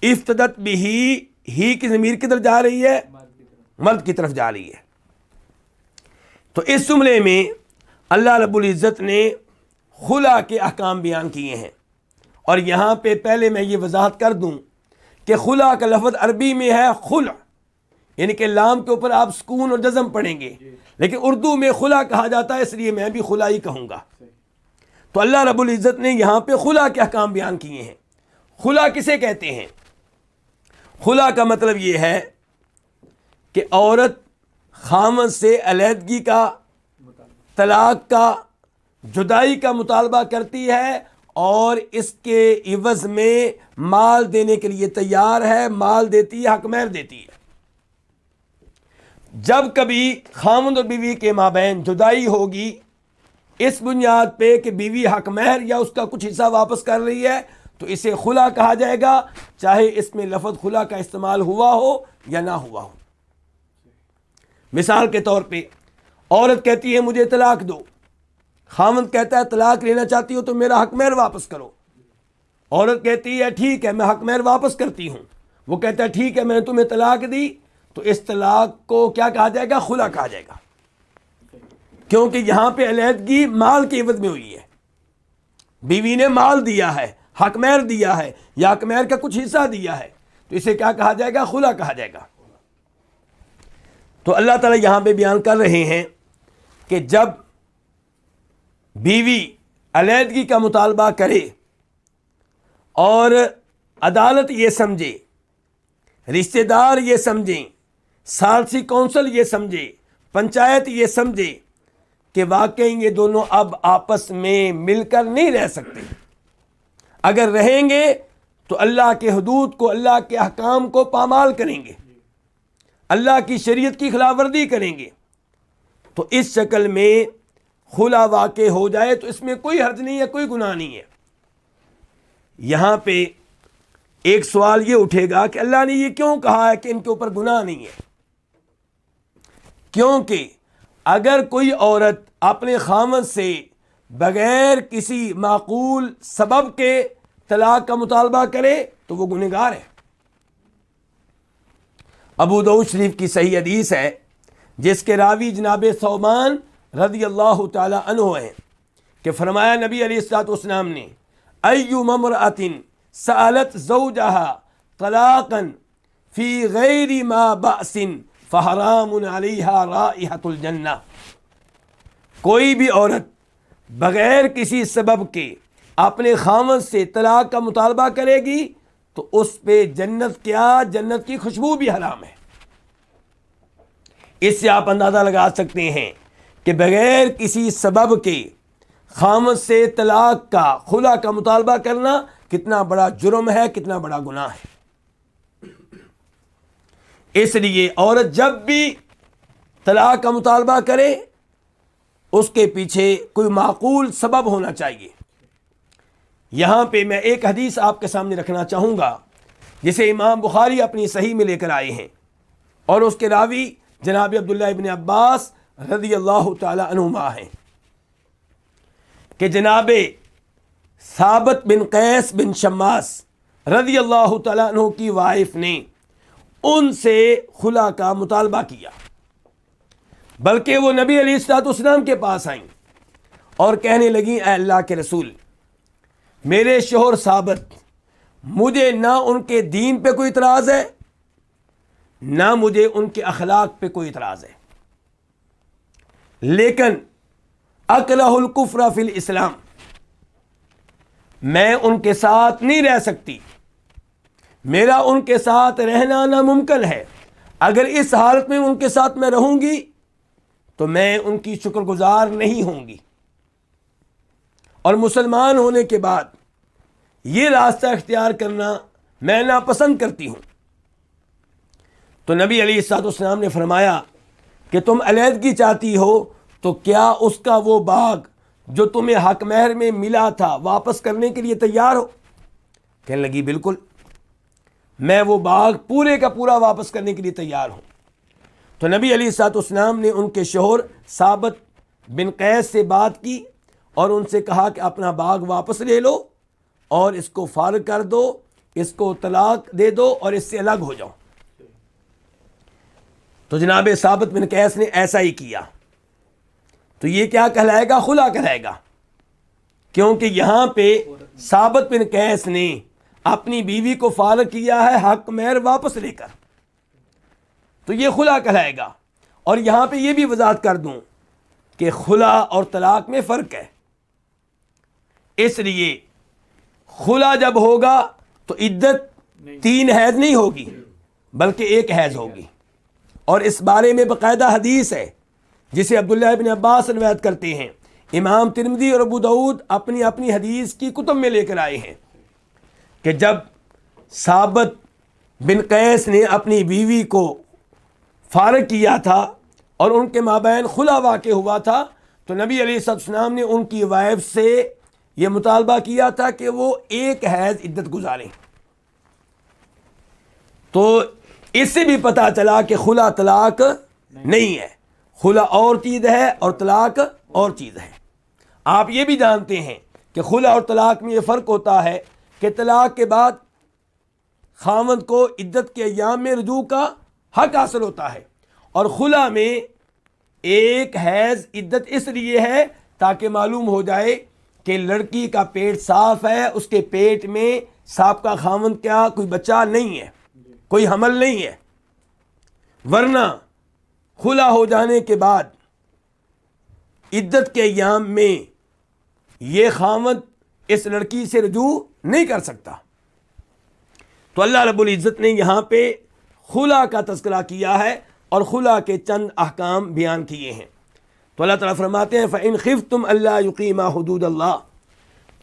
افتدت بھی، ہی کی ضمیر کدھر جا رہی ہے؟ مرد کی طرف جا رہی ہے۔ تو اس جملے میں اللہ رب العزت نے خلا کے احکام بیان کیے ہیں، اور یہاں پہ پہلے میں یہ وضاحت کر دوں کہ خلا کا لفظ عربی میں ہے خلع، یعنی کہ لام کے اوپر آپ سکون اور جزم پڑھیں گے، لیکن اردو میں خلا کہا جاتا ہے، اس لیے میں بھی خلا ہی کہوں گا۔ تو اللہ رب العزت نے یہاں پہ خلا کے احکام بیان کیے ہیں۔ خلا کسے کہتے ہیں؟ خلا کا مطلب یہ ہے کہ عورت خاوند سے علیحدگی کا، طلاق کا جدائی کا مطالبہ کرتی ہے اور اس کے عوض میں مال دینے کے لیے تیار ہے، مال دیتی ہے، حق مہر دیتی ہے۔ جب کبھی خاوند اور بیوی کے مابین جدائی ہوگی اس بنیاد پہ کہ بیوی حق مہر یا اس کا کچھ حصہ واپس کر رہی ہے تو اسے خلا کہا جائے گا، چاہے اس میں لفظ خلا کا استعمال ہوا ہو یا نہ ہوا ہو۔ مثال کے طور پہ عورت کہتی ہے مجھے طلاق دو، خاوند کہتا ہے طلاق لینا چاہتی ہو تو میرا حق مہر واپس کرو۔ عورت کہتی ہے ٹھیک ہے میں حق مہر واپس کرتی ہوں، وہ کہتا ہے ٹھیک ہے میں نے تمہیں طلاق دی، تو اس طلاق کو کیا کہا جائے گا؟ خلا کہا جائے گا، کیونکہ یہاں پہ علیحدگی مال کے عوض میں ہوئی ہے۔ بیوی نے مال دیا ہے، حق مہر دیا ہے یا حق مہر کا کچھ حصہ دیا ہے، تو اسے کیا کہا جائے گا؟ خلا کہا جائے گا۔ تو اللہ تعالیٰ یہاں پہ بیان کر رہے ہیں کہ جب بیوی علیحدگی کا مطالبہ کرے اور عدالت یہ سمجھے، رشتہ دار یہ سمجھیں، ثالثی کونسل یہ سمجھے، پنچایت یہ سمجھے کہ واقعی یہ دونوں اب آپس میں مل کر نہیں رہ سکتے، اگر رہیں گے تو اللہ کے حدود کو، اللہ کے احکام کو پامال کریں گے، اللہ کی شریعت کی خلاف ورزی کریں گے، تو اس شکل میں خلا واقع ہو جائے تو اس میں کوئی حرج نہیں ہے، کوئی گناہ نہیں ہے۔ یہاں پہ ایک سوال یہ اٹھے گا کہ اللہ نے یہ کیوں کہا ہے کہ ان کے اوپر گناہ نہیں ہے؟ کیونکہ اگر کوئی عورت اپنے خاوند سے بغیر کسی معقول سبب کے طلاق کا مطالبہ کرے تو وہ گنہگار ہے۔ ابو داؤد شریف کی صحیح حدیث ہے جس کے راوی جناب ثوبان رضی اللہ تعالی عنہ ہیں کہ فرمایا نبی علیہ الصلوۃ والسلام نے ایما امرأۃ سألت زوجها طلاقا فی غیر ما بأس فحرام علیہا رائحۃ الجنہ، کوئی بھی عورت بغیر کسی سبب کے اپنے خاوند سے طلاق کا مطالبہ کرے گی تو اس پہ جنت کیا، جنت کی خوشبو بھی حرام ہے۔ اس سے آپ اندازہ لگا سکتے ہیں کہ بغیر کسی سبب کے خاوند سے طلاق کا، خلا کا مطالبہ کرنا کتنا بڑا جرم ہے، کتنا بڑا گناہ ہے۔ اس لیے عورت جب بھی طلاق کا مطالبہ کرے اس کے پیچھے کوئی معقول سبب ہونا چاہیے۔ یہاں پہ میں ایک حدیث آپ کے سامنے رکھنا چاہوں گا جسے امام بخاری اپنی صحیح میں لے کر آئے ہیں، اور اس کے راوی جناب عبداللہ ابن عباس رضی اللہ تعالی عنہما ہیں کہ جناب ثابت بن قیس بن شماس رضی اللہ تعالی عنہ کی وائف نے ان سے خلا کا مطالبہ کیا، بلکہ وہ نبی علیہ الصلوۃ والسلام کے پاس آئیں اور کہنے لگیں اے اللہ کے رسول، میرے شوہر ثابت، مجھے نہ ان کے دین پہ کوئی اعتراض ہے نہ مجھے ان کے اخلاق پہ کوئی اعتراض ہے، لیکن اکرہ الکفر فی الاسلام، میں ان کے ساتھ نہیں رہ سکتی، میرا ان کے ساتھ رہنا ناممکن ہے، اگر اس حالت میں ان کے ساتھ میں رہوں گی تو میں ان کی شکر گزار نہیں ہوں گی، اور مسلمان ہونے کے بعد یہ راستہ اختیار کرنا میں ناپسند کرتی ہوں۔ تو نبی علیہ الصلوۃ والسلام نے فرمایا کہ تم علیحدگی چاہتی ہو تو کیا اس کا وہ باغ جو تمہیں حق مہر میں ملا تھا واپس کرنے کے لیے تیار ہو؟ کہنے لگی بالکل، میں وہ باغ پورے کا پورا واپس کرنے کے لیے تیار ہوں۔ تو نبی علیہ الصلوۃ والسلام نے ان کے شوہر ثابت بن قیس سے بات کی اور ان سے کہا کہ اپنا باغ واپس لے لو اور اس کو فارغ کر دو، اس کو طلاق دے دو اور اس سے الگ ہو جاؤ۔ تو جناب ثابت بن قیس نے ایسا ہی کیا، تو یہ کیا کہلائے گا؟ خلا کہلائے گا، کیونکہ یہاں پہ ثابت بن قیس نے اپنی بیوی کو فارغ کیا ہے حق مہر واپس لے کر، تو یہ خلا کہلائے گا۔ اور یہاں پہ یہ بھی وضاحت کر دوں کہ خلا اور طلاق میں فرق ہے، اس لیے خلا جب ہوگا تو عدت 3 حیض نہیں ہوگی بلکہ 1 حیض ہوگی، اور اس بارے میں باقاعدہ حدیث ہے جسے عبداللہ ابن عباس روایت کرتے ہیں، امام ترمذی اور ابو داؤد اپنی اپنی حدیث کی کتب میں لے کر آئے ہیں کہ جب ثابت بن قیس نے اپنی بیوی کو فارغ کیا تھا اور ان کے مابین خلا واقع ہوا تھا تو نبی علیہ السلام نے ان کی وائف سے یہ مطالبہ کیا تھا کہ وہ ایک حیض عدت گزاریں. تو اس سے بھی پتہ چلا کہ خلا طلاق نہیں ہے، خلا اور چیز ہے اور طلاق اور چیز ہے. آپ یہ بھی جانتے ہیں کہ خلا اور طلاق میں یہ فرق ہوتا ہے کہ طلاق کے بعد خاوند کو عدت کے ایام میں رجوع کا حق حاصل ہوتا ہے، اور خلا میں ایک حیض عدت اس لیے ہے تاکہ معلوم ہو جائے کہ لڑکی کا پیٹ صاف ہے، اس کے پیٹ میں سابقہ خاوند کیا کوئی بچہ نہیں ہے، کوئی حمل نہیں ہے. ورنہ خلا ہو جانے کے بعد عدت کے ایام میں یہ خاوند اس لڑکی سے رجوع نہیں کر سکتا. تو اللہ رب العزت نے یہاں پہ خلا کا تذکرہ کیا ہے اور خلا کے چند احکام بیان کیے ہیں. تو اللہ تعالیٰ فرماتے ہیں فَإِنْ خِفْتُمْ أَلَّا يُقِيمَا حُدُودَ اللَّهِ،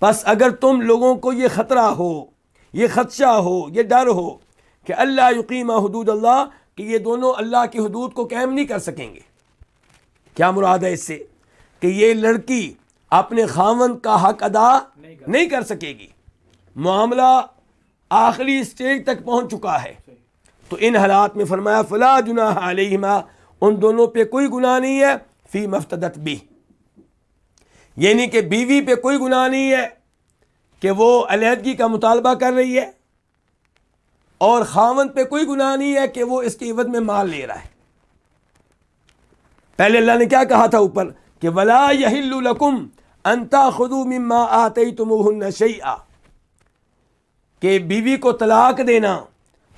پس اگر تم لوگوں کو یہ خطرہ ہو، یہ خدشہ ہو، یہ ڈر ہو کہ اللہ یقیمہ حدود اللہ، کہ یہ دونوں اللہ کی حدود کو قائم نہیں کر سکیں گے. کیا مراد ہے اس سے؟ کہ یہ لڑکی اپنے خاوند کا حق ادا نہیں کر سکے گی، معاملہ آخری سٹیج تک پہنچ چکا ہے. تو ان حالات میں فرمایا فلا جناح علیہما، ان دونوں پہ کوئی گناہ نہیں ہے، فی مفتدت بھی، یعنی کہ بیوی پہ کوئی گناہ نہیں ہے کہ وہ علیحدگی کا مطالبہ کر رہی ہے، اور خاوند پہ کوئی گناہ نہیں ہے کہ وہ اس کے عوض میں مال لے رہا ہے. پہلے اللہ نے کیا کہا تھا اوپر کہ ولا یحل لکم ان تاخذوا مما آتیتموہن شیئا، کہ بیوی کو طلاق دینا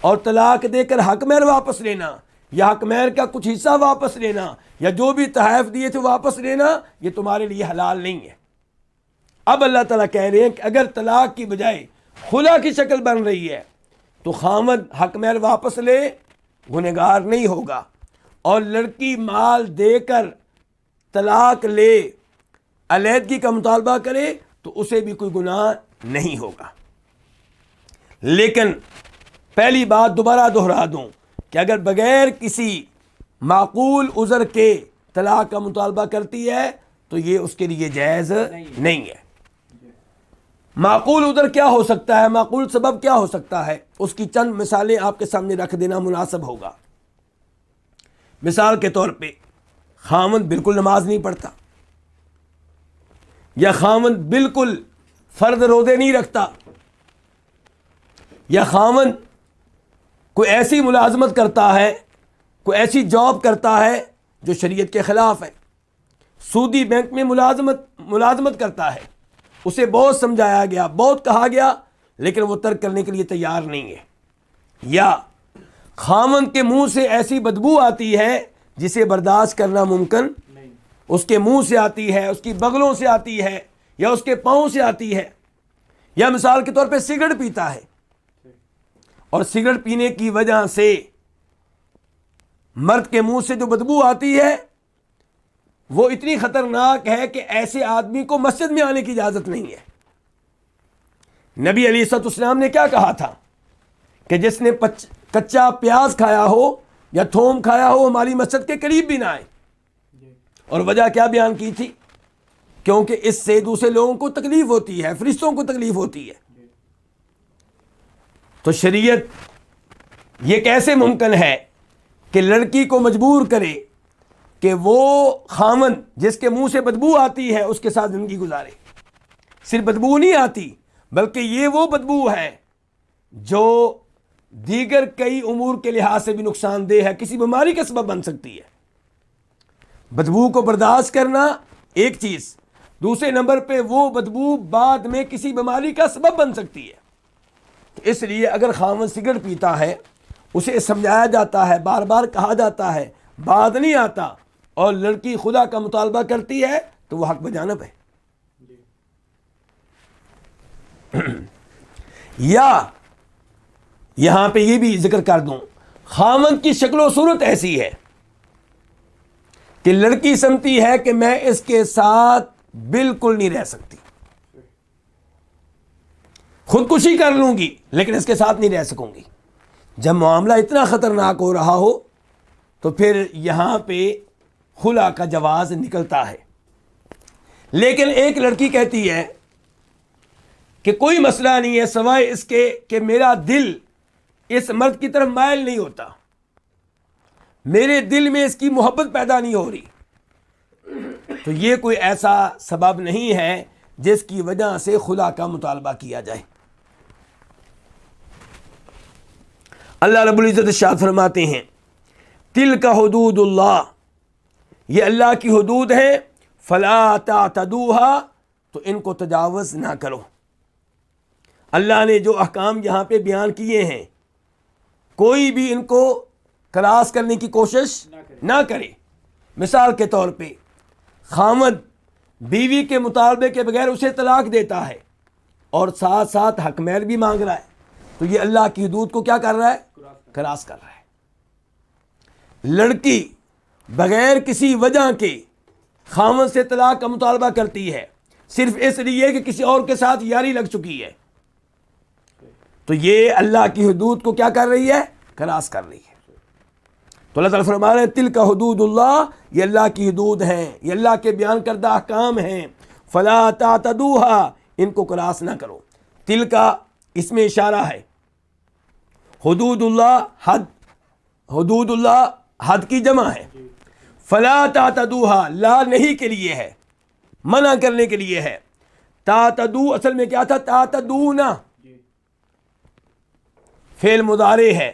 اور طلاق دے کر حق مہر واپس لینا یا حق مہر کا کچھ حصہ واپس لینا یا جو بھی تحائف دیے تھے واپس لینا، یہ تمہارے لیے حلال نہیں ہے. اب اللہ تعالیٰ کہہ رہے ہیں کہ اگر طلاق کی بجائے خلا کی شکل بن رہی ہے تو خاوند حق مہر واپس لے، گنہگار نہیں ہوگا، اور لڑکی مال دے کر طلاق لے، علیحدگی کا مطالبہ کرے تو اسے بھی کوئی گناہ نہیں ہوگا. لیکن پہلی بات دوبارہ دہرا دوں کہ اگر بغیر کسی معقول عذر کے طلاق کا مطالبہ کرتی ہے تو یہ اس کے لیے جائز نہیں ہے. معقول عذر کیا ہو سکتا ہے، معقول سبب کیا ہو سکتا ہے، اس کی چند مثالیں آپ کے سامنے رکھ دینا مناسب ہوگا. مثال کے طور پہ خاوند بالکل نماز نہیں پڑھتا، یا خاوند بالکل فرض روزے نہیں رکھتا، یا خاوند کوئی ایسی ملازمت کرتا ہے، کوئی ایسی جاب کرتا ہے جو شریعت کے خلاف ہے، سودی بینک میں ملازمت کرتا ہے، اسے بہت سمجھایا گیا، بہت کہا گیا، لیکن وہ ترک کرنے کے لیے تیار نہیں ہے. یا خاوند کے منہ سے ایسی بدبو آتی ہے جسے برداشت کرنا ممکن نہیں، اس کے منہ سے آتی ہے، اس کی بغلوں سے آتی ہے، یا اس کے پاؤں سے آتی ہے. یا مثال کے طور پہ سگریٹ پیتا ہے اور سگریٹ پینے کی وجہ سے مرد کے منہ سے جو بدبو آتی ہے وہ اتنی خطرناک ہے کہ ایسے آدمی کو مسجد میں آنے کی اجازت نہیں ہے. نبی علیہ الصلوۃ والسلام نے کیا کہا تھا کہ جس نے کچا پیاز کھایا ہو یا تھوم کھایا ہو ہماری مسجد کے قریب بھی نہ آئے. اور وجہ کیا بیان کی تھی؟ کیونکہ اس سے دوسرے لوگوں کو تکلیف ہوتی ہے، فرشتوں کو تکلیف ہوتی ہے. تو شریعت یہ کیسے ممکن ہے کہ لڑکی کو مجبور کرے کہ وہ خاوند جس کے منہ سے بدبو آتی ہے اس کے ساتھ زندگی گزارے؟ صرف بدبو نہیں آتی بلکہ یہ وہ بدبو ہے جو دیگر کئی امور کے لحاظ سے بھی نقصان دہ ہے، کسی بیماری کا سبب بن سکتی ہے. بدبو کو برداشت کرنا ایک چیز، دوسرے نمبر پہ وہ بدبو بعد میں کسی بیماری کا سبب بن سکتی ہے. اس لیے اگر خاوند سگریٹ پیتا ہے اسے سمجھایا جاتا ہے، بار بار کہا جاتا ہے، بات نہیں آتا، اور لڑکی خدا کا مطالبہ کرتی ہے تو وہ حق بجانب ہے. یا یہاں پہ یہ بھی ذکر کر دوں، خاوند کی شکل و صورت ایسی ہے کہ لڑکی سمجھتی ہے کہ میں اس کے ساتھ بالکل نہیں رہ سکتی. خودکشی کر لوں گی لیکن اس کے ساتھ نہیں رہ سکوں گی. جب معاملہ اتنا خطرناک ہو رہا ہو تو پھر یہاں پہ خلا کا جواز نکلتا ہے. لیکن ایک لڑکی کہتی ہے کہ کوئی مسئلہ نہیں ہے سوائے اس کے کہ میرا دل اس مرد کی طرف مائل نہیں ہوتا, میرے دل میں اس کی محبت پیدا نہیں ہو رہی. تو یہ کوئی ایسا سبب نہیں ہے جس کی وجہ سے خلا کا مطالبہ کیا جائے. اللہ رب العزت ارشاد فرماتے ہیں تلک حدود اللہ, یہ اللہ کی حدود ہیں, فلا تعتدوها, تو ان کو تجاوز نہ کرو. اللہ نے جو احکام یہاں پہ بیان کیے ہیں کوئی بھی ان کو کراس کرنے کی کوشش نہ کرے. مثال کے طور پہ خامد بیوی کے مطالبے کے بغیر اسے طلاق دیتا ہے اور ساتھ ساتھ حق مہر بھی مانگ رہا ہے, تو یہ اللہ کی حدود کو کیا کر رہا ہے؟ کراس کر رہا ہے. لڑکی بغیر کسی وجہ کے خامد سے طلاق کا مطالبہ کرتی ہے صرف اس لیے کہ کسی اور کے ساتھ یاری لگ چکی ہے, تو یہ اللہ کی حدود کو کیا کر رہی ہے؟ کراس کر رہی ہے. تو اللہ تعالیٰ فرما رہے ہیں تلک حدود اللہ, یہ اللہ کی حدود ہیں, یہ اللہ کے بیان کردہ احکام ہیں. فلا تعتدوها, ان کو کراس نہ کرو. تل کا اس میں اشارہ ہے. حدود اللہ حد, حدود اللہ حد کی جمع ہے. فلا تعتدوها لا نہیں کے لیے ہے, منع کرنے کے لیے ہے. تعتدو اصل میں کیا تھا؟ تعتدون, فعل مضارع ہے,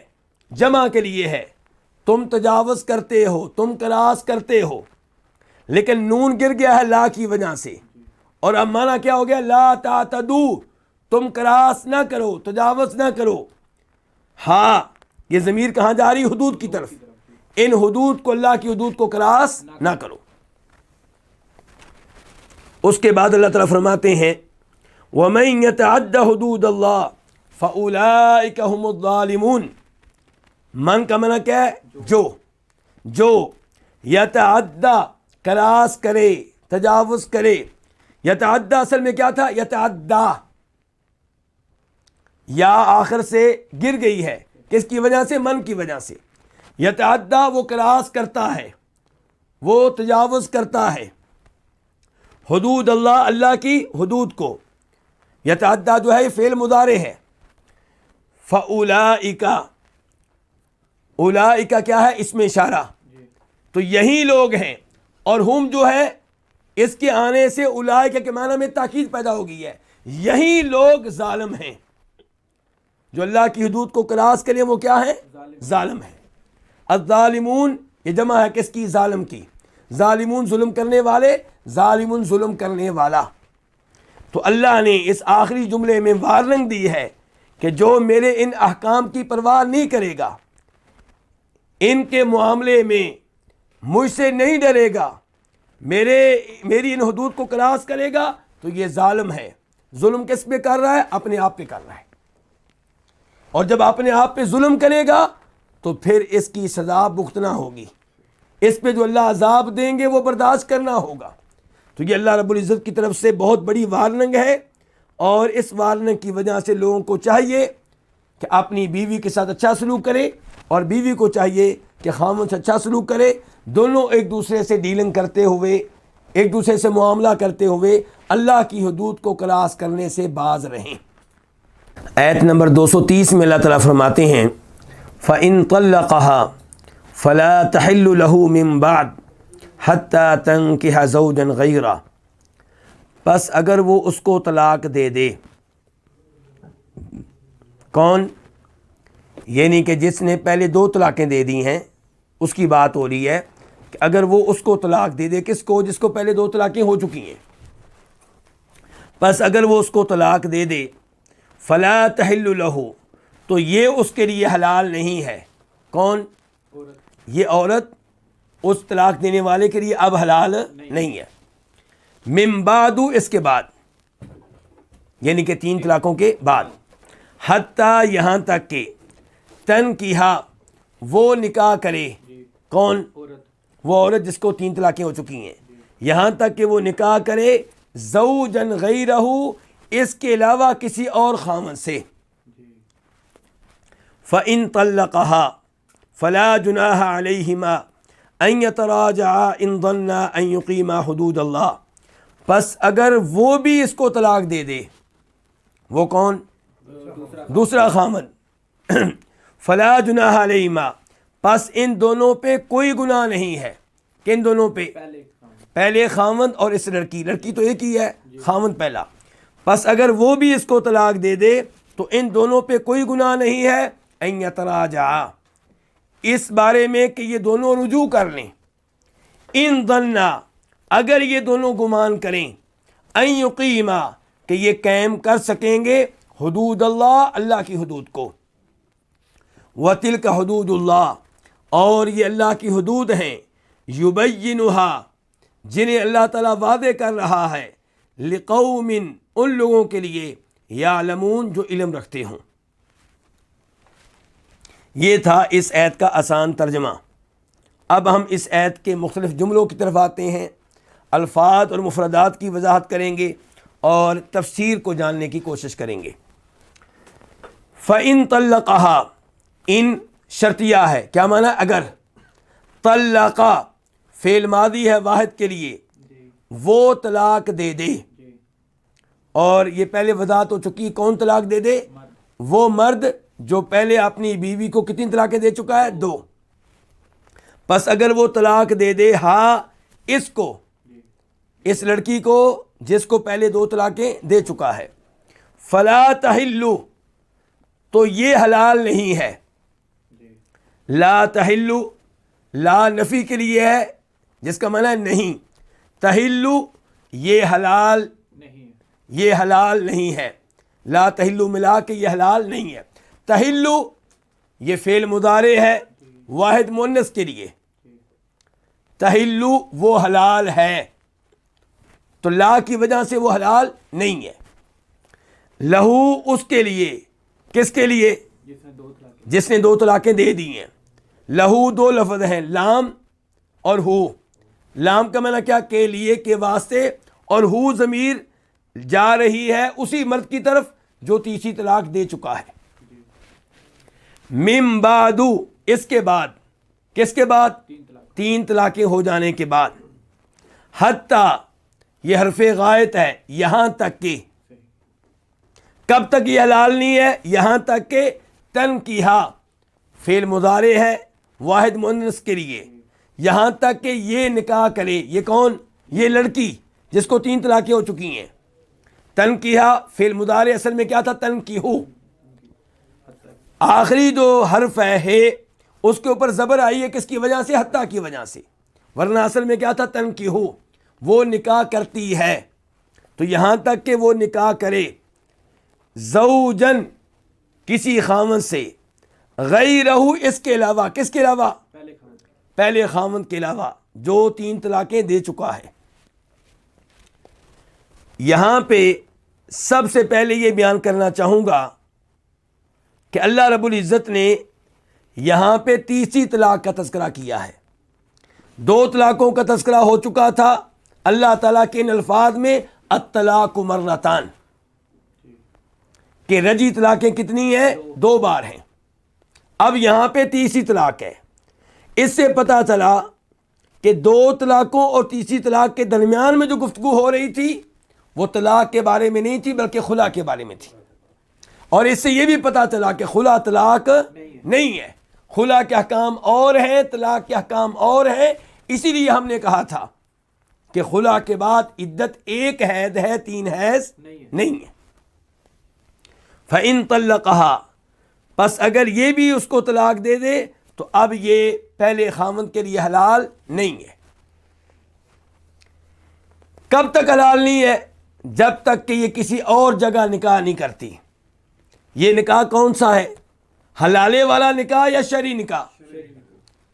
جمع کے لیے ہے. تم تجاوز کرتے ہو, تم کراس کرتے ہو, لیکن نون گر گیا ہے لا کی وجہ سے, اور اب معنی کیا ہو گیا؟ لا تعتدو, تم کراس نہ کرو, تجاوز نہ کرو. ہاں یہ ضمیر کہاں جا رہی؟ حدود کی طرف. ان حدود کو, اللہ کی حدود کو کراس نہ کرو. اس کے بعد اللہ تعالیٰ فرماتے ہیں وَمَن يَتَعَدَّ حُدُودَ اللَّهِ فَأُولَئِكَ هُمُ الظَّالِمُونَ. من کا منع کیا ہے؟ جو یتعدی کراس کرے, تجاوز کرے. یتعدی اصل میں کیا تھا؟ یتعدی, یا آخر سے گر گئی ہے, کس کی وجہ سے؟ من کی وجہ سے. یتعدی وہ کراس کرتا ہے, وہ تجاوز کرتا ہے. حدود اللہ, اللہ کی حدود کو. یتعدی جو ہے یہ فعل مضارع ہے. فاولئک, اولئک کیا ہے؟ اس میں اشارہ, تو یہی لوگ ہیں. اور ہم جو ہے اس کے آنے سے اولئک کے معنی میں تاکید پیدا ہو گئی ہے, یہی لوگ ظالم ہیں. جو اللہ کی حدود کو کراس کریں وہ کیا ہے؟ ظالم ہیں. الظالمون یہ جمع ہے کس کی؟ ظالم کی. ظالمون ظلم کرنے والے, ظالمون ظلم کرنے والا. تو اللہ نے اس آخری جملے میں وارننگ دی ہے کہ جو میرے ان احکام کی پرواہ نہیں کرے گا, ان کے معاملے میں مجھ سے نہیں ڈرے گا, میری ان حدود کو کراس کرے گا, تو یہ ظالم ہے. ظلم کس پہ کر رہا ہے؟ اپنے آپ پہ کر رہا ہے. اور جب اپنے آپ پہ ظلم کرے گا تو پھر اس کی سزا بھگتنا ہوگی. اس پہ جو اللہ عذاب دیں گے وہ برداشت کرنا ہوگا. تو یہ اللہ رب العزت کی طرف سے بہت بڑی وارننگ ہے, اور اس وارننگ کی وجہ سے لوگوں کو چاہیے کہ اپنی بیوی کے ساتھ اچھا سلوک کرے, اور بیوی کو چاہیے کہ خامن سے اچھا سلوک کرے. دونوں ایک دوسرے سے ڈیلنگ کرتے ہوئے, ایک دوسرے سے معاملہ کرتے ہوئے اللہ کی حدود کو کراس کرنے سے باز رہیں. آیت نمبر 230 میں اللہ تعالیٰ فرماتے ہیں فَإِن طَلَّقَهَا فَلَا تَحِلُّ لَهُ مِن بَعْدِ حَتَّى تَنكِحَ زَوْجًا غَيْرَهُ. پس اگر وہ اس کو طلاق دے دے, کون؟ یعنی کہ جس نے پہلے 2 طلاقیں دے دی ہیں اس کی بات ہو رہی ہے کہ اگر وہ اس کو طلاق دے دے, کس کو؟ جس کو پہلے 2 طلاقیں ہو چکی ہیں. پس اگر وہ اس کو طلاق دے دے فلا تحل لہ, تو یہ اس کے لیے حلال نہیں ہے. کون؟ یہ عورت اس طلاق دینے والے کے لیے اب حلال نہیں ہے. من بعد, اس کے بعد, یعنی کہ 3 طلاقوں کے بعد. حتیٰ یہاں تک کہ تنکیحا وہ نکاح کرے. کون؟ وہ عورت جس کو 3 طلاقیں ہو چکی ہیں. یہاں تک کہ وہ نکاح کرے زوجن غیرہ، اس کے علاوہ کسی اور خامن سے. فَإِن طَلَّقَهَا فَلَا جُنَاحَ عَلَيْهِمَا أَن يَتَرَاجَعَا إِن ظَنَّا أَن يُقِيمَا حُدُودَ اللَّهِ. پس اگر وہ بھی اس کو طلاق دے دے، وہ کون؟ دوسرا خامن. فَلَا جُنَاحَ عَلَيْهِمَا، پس ان دونوں پہ کوئی گناہ نہیں ہے. کن دونوں پہ؟ پہلے خامن اور اس لڑکی تو ایک ہی ہے، خامن پہلا. پس اگر وہ بھی اس کو طلاق دے دے تو ان دونوں پہ کوئی گناہ نہیں ہے. ان یتراجعا، اس بارے میں کہ یہ دونوں رجوع کر لیں. ان ظنا، اگر یہ دونوں گمان کریں، ان یقیما، کہ یہ قائم کر سکیں گے، حدود اللہ، اللہ کی حدود کو. وَتِلْكَ حدود اللہ، اور یہ اللہ کی حدود ہیں. یبینھا، جنہیں اللہ تعالیٰ واضح کر رہا ہے. لقوم، ان لوگوں کے لیے، یعلمون، جو علم رکھتے ہوں. یہ تھا اس آیت کا آسان ترجمہ. اب ہم اس آیت کے مختلف جملوں کی طرف آتے ہیں، الفاظ اور مفردات کی وضاحت کریں گے اور تفسیر کو جاننے کی کوشش کریں گے. فَإِن طَلَّقَهَا، ان شرطیہ ہے، کیا معنی؟ اگر. طلقا، فعل ماضی ہے واحد کے لیے، وہ طلاق دے دے. اور یہ پہلے وضاحت ہو چکی، کون طلاق دے دے؟ وہ مرد جو پہلے اپنی بیوی کو کتنی طلاقیں دے چکا ہے؟ 2. پس اگر وہ طلاق دے دے ہاں اس کو، اس لڑکی کو جس کو پہلے 2 طلاقیں دے چکا ہے. فلا تحلو، تو یہ حلال نہیں ہے. لا تحلو، لا نفی کے لیے ہے جس کا معنی ہے نہیں. تحلو، یہ حلال، یہ حلال نہیں ہے. لا تحلو ملا کے یہ حلال نہیں ہے. تحلو یہ فعل مضارع ہے واحد مؤنث کے لیے. تحلو وہ حلال ہے، تو لا کی وجہ سے وہ حلال نہیں ہے. لہو، اس کے لیے. کس کے لیے؟ جس نے 2 طلاقیں دے دی ہیں. لہو 2 لفظ ہیں، لام اور ہو. لام کا معنی کیا؟ کے لیے، کے واسطے. اور ہو ضمیر جا رہی ہے اسی مرد کی طرف جو تیسری طلاق دے چکا ہے. من بعدو، اس کے بعد. کس کے بعد؟ 3 طلاقیں ہو جانے کے بعد. حتی، یہ حرف غایت ہے، یہاں تک کہ. کب تک یہ حلال نہیں ہے؟ یہاں تک کہ تنکیحا، فعل مضارع ہے واحد مؤنث کے لیے. یہاں تک کہ یہ نکاح کرے. یہ کون؟ یہ لڑکی جس کو 3 طلاقیں ہو چکی ہیں. تنکیحا فعل مضارع اصل میں کیا تھا؟ تنکیحو. آخری جو حرف ہے اس کے اوپر زبر آئی ہے، کس کی وجہ سے؟ حتیٰ کی وجہ سے. ورنہ اصل میں کیا تھا؟ تنکیحو، وہ نکاح کرتی ہے. تو یہاں تک کہ وہ نکاح کرے. زوجن، کسی خامن سے. غیرہ، اس کے علاوہ. کس کے علاوہ؟ پہلے خامن کے علاوہ جو 3 طلاقیں دے چکا ہے. یہاں پہ سب سے پہلے یہ بیان کرنا چاہوں گا کہ اللہ رب العزت نے یہاں پہ تیسری طلاق کا تذکرہ کیا ہے. 2 طلاقوں کا تذکرہ ہو چکا تھا اللہ تعالیٰ کے ان الفاظ میں، الطلاق مرتان، کہ رجی طلاقیں کتنی ہیں؟ 2 بار ہیں. اب یہاں پہ تیسری طلاق ہے. اس سے پتہ چلا کہ 2 طلاقوں اور تیسری طلاق کے درمیان میں جو گفتگو ہو رہی تھی وہ طلاق کے بارے میں نہیں تھی بلکہ خلا کے بارے میں تھی. اور اس سے یہ بھی پتہ چلا کہ خلا طلاق نہیں ہے. خلا کے احکام اور ہیں، طلاق کے احکام اور ہیں. اسی لیے ہم نے کہا تھا کہ خلا کے بعد عدت 1 حید ہے، 3 حیض نہیں ہے. فَإِن طَلَّقَهَا، پس اگر یہ بھی اس کو طلاق دے دے تو اب یہ پہلے خامن کے لیے حلال نہیں ہے. کب تک حلال نہیں ہے؟ جب تک کہ یہ کسی اور جگہ نکاح نہیں کرتی. یہ نکاح کون سا ہے؟ حلالے والا نکاح یا شرعی نکاح؟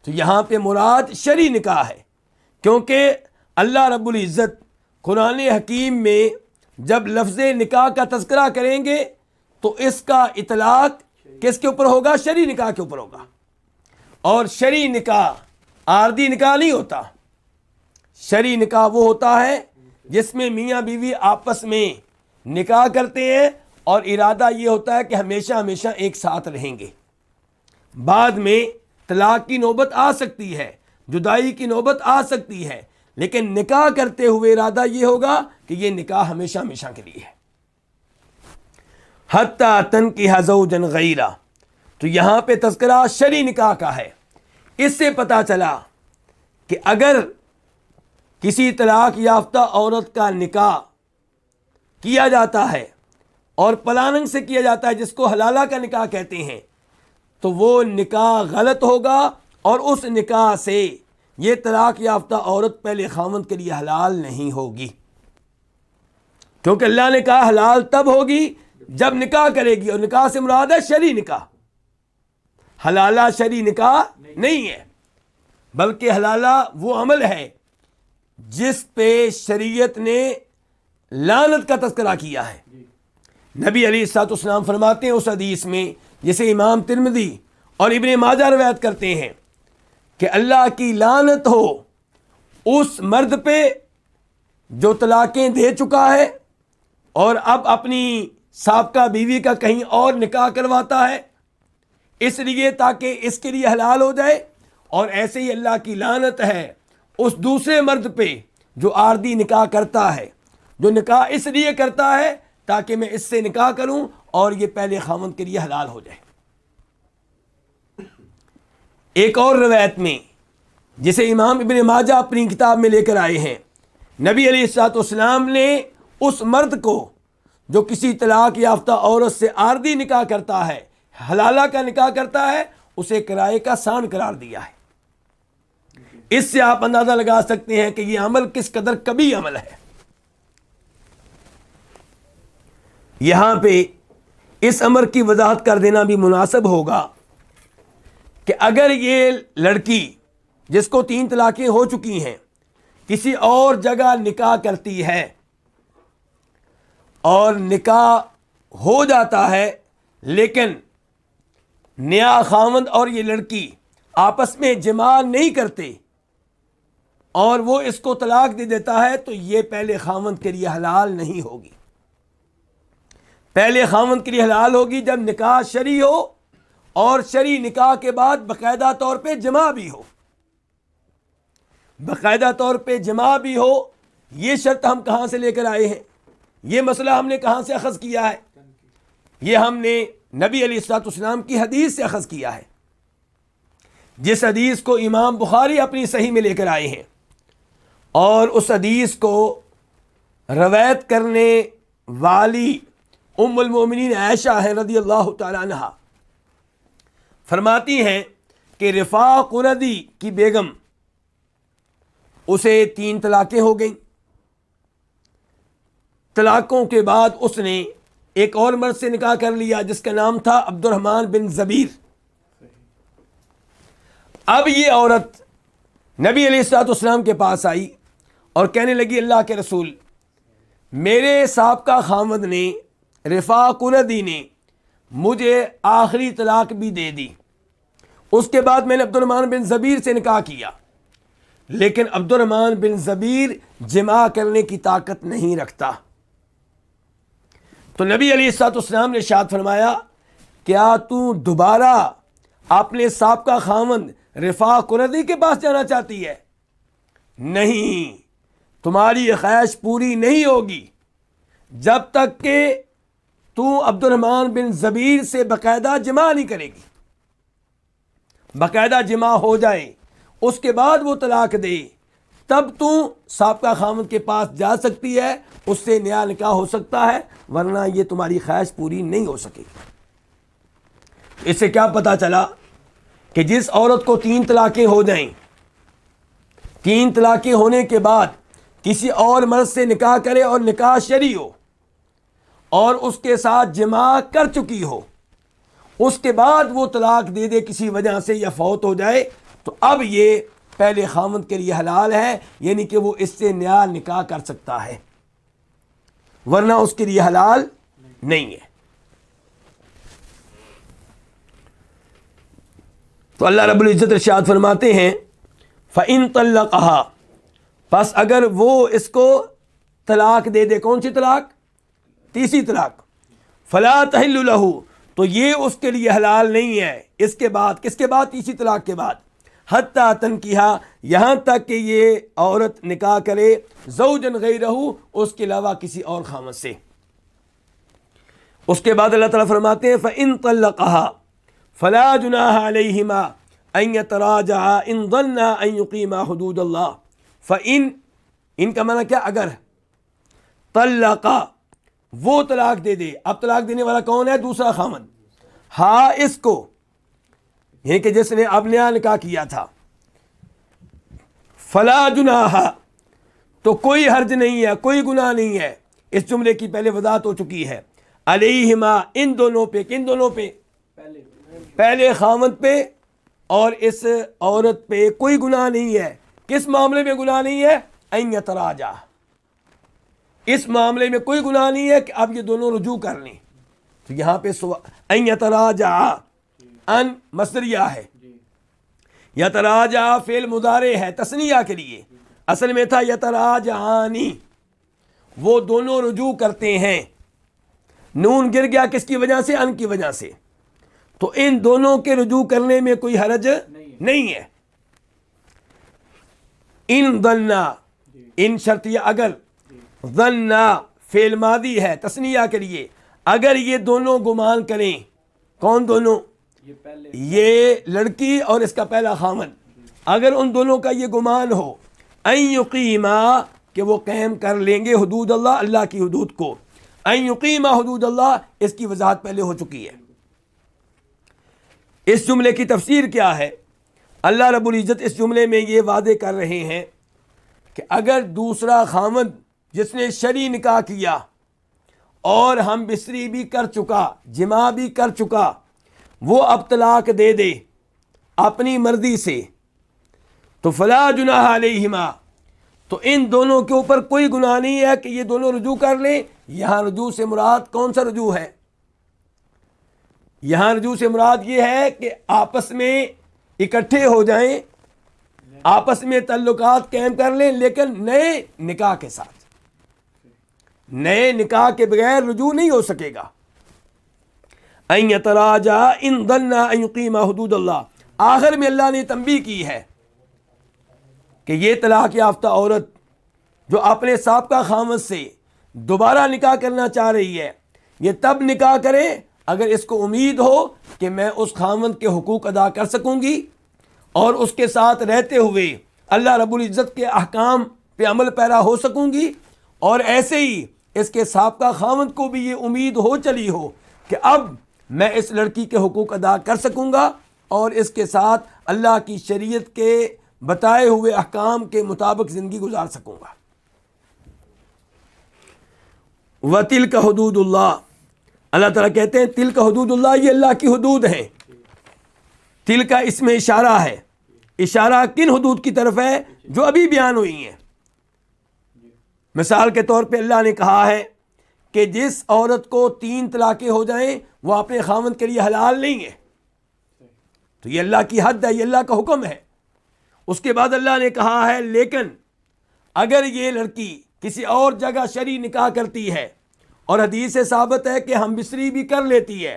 تو یہاں پہ مراد شرعی نکاح ہے، کیونکہ اللہ رب العزت قرآن حکیم میں جب لفظ نکاح کا تذکرہ کریں گے تو اس کا اطلاق کس کے اوپر ہوگا؟ شرعی نکاح کے اوپر ہوگا. اور شرعی نکاح عارضی نکاح نہیں ہوتا. شرعی نکاح وہ ہوتا ہے جس میں میاں بیوی آپس میں نکاح کرتے ہیں اور ارادہ یہ ہوتا ہے کہ ہمیشہ ہمیشہ ایک ساتھ رہیں گے. بعد میں طلاق کی نوبت آ سکتی ہے, جدائی کی نوبت آ سکتی ہے, لیکن نکاح کرتے ہوئے ارادہ یہ ہوگا کہ یہ نکاح ہمیشہ ہمیشہ کے لیے ہے. حتیٰ تنکح زوجا غیرہ, تو یہاں پہ تذکرہ شرعی نکاح کا ہے. اس سے پتہ چلا کہ اگر کسی طلاق یافتہ عورت کا نکاح کیا جاتا ہے اور پلاننگ سے کیا جاتا ہے, جس کو حلالہ کا نکاح کہتے ہیں, تو وہ نکاح غلط ہوگا اور اس نکاح سے یہ طلاق یافتہ عورت پہلے خاوند کے لیے حلال نہیں ہوگی, کیونکہ اللہ نے کہا حلال تب ہوگی جب نکاح کرے گی, اور نکاح سے مراد ہے شرعی نکاح. حلالہ شرعی نکاح نہیں ہے, بلکہ حلالہ وہ عمل ہے جس پہ شریعت نے لعنت کا تذکرہ کیا ہے. نبی علیہ الصلوۃ والسلام فرماتے ہیں اس حدیث میں جسے امام ترمذی اور ابن ماجہ روایت کرتے ہیں کہ اللہ کی لعنت ہو اس مرد پہ جو طلاقیں دے چکا ہے اور اب اپنی سابقہ بیوی کا کہیں اور نکاح کرواتا ہے اس لیے تاکہ اس کے لیے حلال ہو جائے, اور ایسے ہی اللہ کی لعنت ہے اس دوسرے مرد پہ جو عارضی نکاح کرتا ہے, جو نکاح اس لیے کرتا ہے تاکہ میں اس سے نکاح کروں اور یہ پہلے خاوند کے لیے حلال ہو جائے. ایک اور روایت میں جسے امام ابن ماجہ اپنی کتاب میں لے کر آئے ہیں, نبی علیہ الصلوۃ والسلام نے اس مرد کو جو کسی طلاق یافتہ عورت سے عارضی نکاح کرتا ہے, حلالہ کا نکاح کرتا ہے, اسے کرائے کا سان قرار دیا ہے. اس سے آپ اندازہ لگا سکتے ہیں کہ یہ عمل کس قدر کبھی عمل ہے. یہاں پہ اس امر کی وضاحت کر دینا بھی مناسب ہوگا کہ اگر یہ لڑکی جس کو 3 طلاقیں ہو چکی ہیں کسی اور جگہ نکاح کرتی ہے اور نکاح ہو جاتا ہے, لیکن نیا خاوند اور یہ لڑکی آپس میں جماع نہیں کرتے اور وہ اس کو طلاق دے دیتا ہے, تو یہ پہلے خاوند کے لیے حلال نہیں ہوگی. پہلے خاوند کے لیے حلال ہوگی جب نکاح شرعی ہو اور شرعی نکاح کے بعد باقاعدہ طور پہ جماع بھی ہو. باقاعدہ طور پہ جماع بھی ہو, یہ شرط ہم کہاں سے لے کر آئے ہیں, یہ مسئلہ ہم نے کہاں سے اخذ کیا ہے؟ یہ ہم نے نبی علیہ الصلوۃ والسلام کی حدیث سے اخذ کیا ہے, جس حدیث کو امام بخاری اپنی صحیح میں لے کر آئے ہیں, اور اس حدیث کو روایت کرنے والی ام المومنین عائشہ ہیں رضی اللہ تعالی عنہا. فرماتی ہیں کہ رفاع قردی کی بیگم اسے 3 طلاقیں ہو گئیں. طلاقوں کے بعد اس نے ایک اور مرد سے نکاح کر لیا جس کا نام تھا عبد الرحمن بن زبیر. اب یہ عورت نبی علیہ الصلوۃ والسلام کے پاس آئی اور کہنے لگی اللہ کے رسول, میرے سابقہ خاوند نے رفاع قردی نے مجھے آخری طلاق بھی دے دی, اس کے بعد میں نے عبد الرحمن بن زبیر سے نکاح کیا, لیکن عبد الرحمن بن زبیر جماع کرنے کی طاقت نہیں رکھتا. تو نبی علیہ الصلوۃ والسلام نے ارشاد فرمایا, کیا تو دوبارہ اپنے سابقہ خاوند رفاع قردی کے پاس جانا چاہتی ہے؟ نہیں, تمہاری یہ خواہش پوری نہیں ہوگی جب تک کہ تو عبد الرحمن بن زبیر سے باقاعدہ جماع نہیں کرے گی. باقاعدہ جماع ہو جائے اس کے بعد وہ طلاق دے, تب تو سابقہ خاوند کے پاس جا سکتی ہے, اس سے نیا نکاح ہو سکتا ہے, ورنہ یہ تمہاری خواہش پوری نہیں ہو سکے گی. اس سے کیا پتہ چلا کہ جس عورت کو 3 طلاقیں ہو جائیں, 3 طلاقیں ہونے کے بعد کسی اور مرد سے نکاح کرے اور نکاح شرعی ہو اور اس کے ساتھ جماع کر چکی ہو, اس کے بعد وہ طلاق دے دے کسی وجہ سے یا فوت ہو جائے, تو اب یہ پہلے خاوند کے لیے حلال ہے, یعنی کہ وہ اس سے نیا نکاح کر سکتا ہے, ورنہ اس کے لیے حلال نہیں ہے. تو اللہ رب العزت ارشاد فرماتے ہیں فَإِن طَلَّقَهَا, پس اگر وہ اس کو طلاق دے دے، کون سی طلاق؟ تیسری طلاق، فلا تحل لہ، تو یہ اس کے لیے حلال نہیں ہے اس کے بعد، کس کے بعد؟ تیسری طلاق کے بعد، حتیٰ تنکیحا، یہاں تک کہ یہ عورت نکاح کرے زوجن غیرہ، اس کے علاوہ کسی اور خاوند سے۔ اس کے بعد اللہ تعالیٰ فرماتے ہیں فَإِن طَلَّقَهَا فَلَا جُنَاحَ عَلَيْهِمَا أَن يَتَرَاجَعَا إِن ظَنَّا أَن يُقِيمَا حُدُودَ اللَّهِ۔ فَإِن، ان کا معنی کیا؟ اگر، طلقا، وہ طلاق دے دے، اب طلاق دینے والا کون ہے؟ دوسرا خاوند، ہاں اس کو، یہ کہ جس نے اب نیا نکاح کیا تھا، فلا جناح، تو کوئی حرج نہیں ہے، کوئی گناہ نہیں ہے، اس جملے کی پہلے وضاحت ہو چکی ہے، علیہما، ان دونوں پہ، کن دونوں پہ؟ پہلے خاوند پہ اور اس عورت پہ کوئی گناہ نہیں ہے۔ کس معاملے میں گناہ نہیں ہے؟ ان یتراجع، اس معاملے میں کوئی گناہ نہیں ہے کہ اب یہ دونوں رجوع کر لیں۔ تو یہاں پہ ان یتراجع، ان مصدریہ ہے، یتراجع فعل مضارع ہے تثنیہ کے لیے، اصل میں تھا یتراجعانی، وہ دونوں رجوع کرتے ہیں، نون گر گیا کس کی وجہ سے؟ ان کی وجہ سے، تو ان دونوں کے رجوع کرنے میں کوئی حرج نہیں ہے۔ ان ظنّا، ان شرطیہ اگر، ظنّا فعل ماضی ہے تثنیہ کے لیے، اگر یہ دونوں گمان کریں، کون دونوں؟ یہ لڑکی اور اس کا پہلا خاوند، اگر ان دونوں کا یہ گمان ہو ان یقیما، کہ وہ قائم کر لیں گے حدود اللہ، اللہ کی حدود کو، ان یقیما حدود اللہ، اس کی وضاحت پہلے ہو چکی ہے۔ اس جملے کی تفسیر کیا ہے؟ اللہ رب العزت اس جملے میں یہ وعدے کر رہے ہیں کہ اگر دوسرا خاوند جس نے شرعی نکاح کیا اور ہم بستری بھی کر چکا، جماع بھی کر چکا، وہ اب طلاق دے دے اپنی مرضی سے، تو فلا جناح علیہما، تو ان دونوں کے اوپر کوئی گناہ نہیں ہے کہ یہ دونوں رجوع کر لیں۔ یہاں رجوع سے مراد کون سا رجوع ہے؟ یہاں رجوع سے مراد یہ ہے کہ آپس میں اکٹھے ہو جائیں، آپس میں تعلقات قائم کر لیں، لیکن نئے نکاح کے ساتھ، نئے نکاح کے بغیر رجوع نہیں ہو سکے گا۔ ان یتراجع ان ظنّا ان یقیما حدود اللہ، آخر میں اللہ نے تنبیہ کی ہے کہ یہ طلاق یافتہ عورت جو اپنے سابقہ خاوند سے دوبارہ نکاح کرنا چاہ رہی ہے، یہ تب نکاح کرے اگر اس کو امید ہو کہ میں اس خاوند کے حقوق ادا کر سکوں گی اور اس کے ساتھ رہتے ہوئے اللہ رب العزت کے احکام پہ عمل پیرا ہو سکوں گی، اور ایسے ہی اس کے سابقہ خاوند کو بھی یہ امید ہو چلی ہو کہ اب میں اس لڑکی کے حقوق ادا کر سکوں گا اور اس کے ساتھ اللہ کی شریعت کے بتائے ہوئے احکام کے مطابق زندگی گزار سکوں گا۔ وَتِلْكَ حُدُودُ اللَّهِ، اللہ تعالیٰ کہتے ہیں تِلْكَ حُدُودُ اللَّهِ، یہ اللہ کی حدود ہیں۔ تل کا اس میں اشارہ ہے، اشارہ کن حدود کی طرف ہے؟ جو ابھی بیان ہوئی ہیں۔ مثال کے طور پہ اللہ نے کہا ہے کہ جس عورت کو 3 طلاقیں ہو جائیں وہ اپنے خاوند کے لیے حلال نہیں ہے، تو یہ اللہ کی حد ہے، یہ اللہ کا حکم ہے۔ اس کے بعد اللہ نے کہا ہے لیکن اگر یہ لڑکی کسی اور جگہ شرعی نکاح کرتی ہے اور حدیث سے ثابت ہے کہ ہم بستری بھی کر لیتی ہے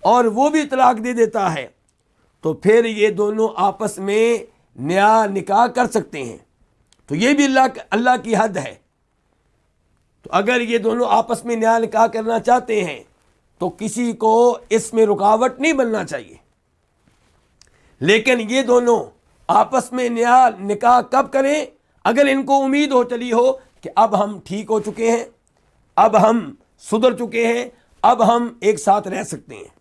اور وہ بھی طلاق دے دیتا ہے، تو پھر یہ دونوں آپس میں نیا نکاح کر سکتے ہیں، تو یہ بھی اللہ کی حد ہے۔ تو اگر یہ دونوں آپس میں نیا نکاح کرنا چاہتے ہیں تو کسی کو اس میں رکاوٹ نہیں بننا چاہیے، لیکن یہ دونوں آپس میں نیا نکاح کب کریں؟ اگر ان کو امید ہو چلی ہو کہ اب ہم ٹھیک ہو چکے ہیں، اب ہم سدھر چکے ہیں، اب ہم ایک ساتھ رہ سکتے ہیں۔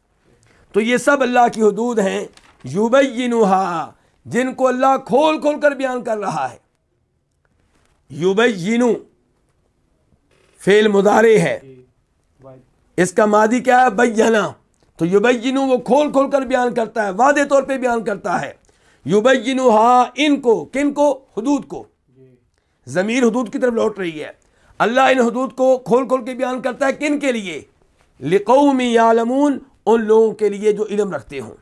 تو یہ سب اللہ کی حدود ہیں، یبینھا، جن کو اللہ کھول کھول کر بیان کر رہا ہے۔ یبینو فعل مضارع ہے، اس کا ماضی کیا ہے؟ بینا، تو یبینو وہ کھول کھول کر بیان کرتا ہے، واضح طور پہ بیان کرتا ہے۔ یبینھا، ان کو، کن کو؟ حدود کو، ضمیر حدود کی طرف لوٹ رہی ہے۔ اللہ ان حدود کو کھول کھول کے بیان کرتا ہے، کن کے لیے؟ لقوم یعلمون، ان لوگوں کے لیے جو علم رکھتے ہوں۔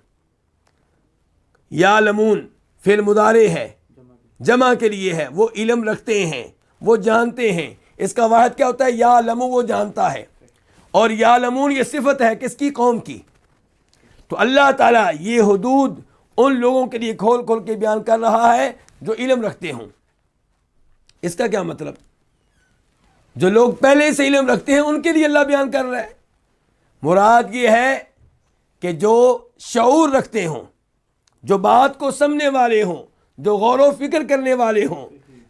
یعلمون فعل مضارع ہے، جمع کے لیے ہے، وہ علم رکھتے ہیں، وہ جانتے ہیں۔ اس کا واحد کیا ہوتا ہے؟ یعلم، وہ جانتا ہے، اور یعلمون یہ صفت ہے کس کی؟ قوم کی۔ تو اللہ تعالیٰ یہ حدود ان لوگوں کے لیے کھول کھول کے بیان کر رہا ہے جو علم رکھتے ہوں۔ اس کا کیا مطلب؟ جو لوگ پہلے سے علم رکھتے ہیں ان کے لیے اللہ بیان کر رہا ہے۔ مراد یہ ہے کہ جو شعور رکھتے ہوں، جو بات کو سمجھنے والے ہوں، جو غور و فکر کرنے والے ہوں،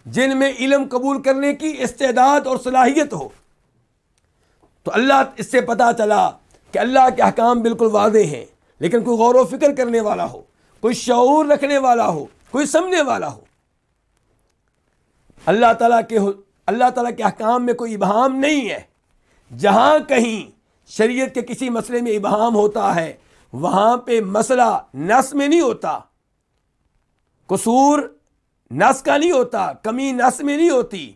جن میں علم قبول کرنے کی استعداد اور صلاحیت ہو، تو اللہ اس سے پتہ چلا کہ اللہ کے احکام بالکل واضح ہیں، لیکن کوئی غور و فکر کرنے والا ہو، کوئی شعور رکھنے والا ہو، کوئی سمجھنے والا ہو۔ اللہ تعالیٰ کے احکام میں کوئی ابہام نہیں ہے۔ جہاں کہیں شریعت کے کسی مسئلے میں ابہام ہوتا ہے وہاں پہ مسئلہ نص میں نہیں ہوتا، قصور نص کا نہیں ہوتا، کمی نص میں نہیں ہوتی،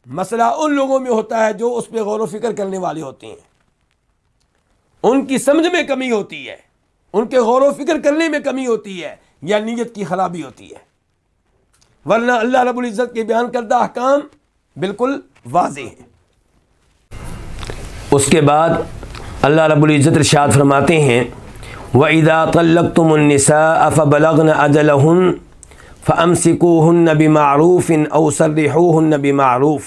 مسئلہ ان لوگوں میں ہوتا ہے جو اس پہ غور و فکر کرنے والے ہوتے ہیں، ان کی سمجھ میں کمی ہوتی ہے، ان کے غور و فکر کرنے میں کمی ہوتی ہے، یا نیت کی خرابی ہوتی ہے، ورنہ اللہ رب العزت کے بیان کردہ احکام بالکل واضح ہیں۔ اس کے بعد اللہ رب العزت ارشاد فرماتے ہیں وَإِذَا طَلَّقْتُمُ النِّسَاءَ فَبَلَغْنَ أَجَلَهُنَّ فَأَمْسِكُوهُنَّ بِمَعْرُوفٍ أَوْ سَرِّحُوهُنَّ بِمَعْرُوفٍ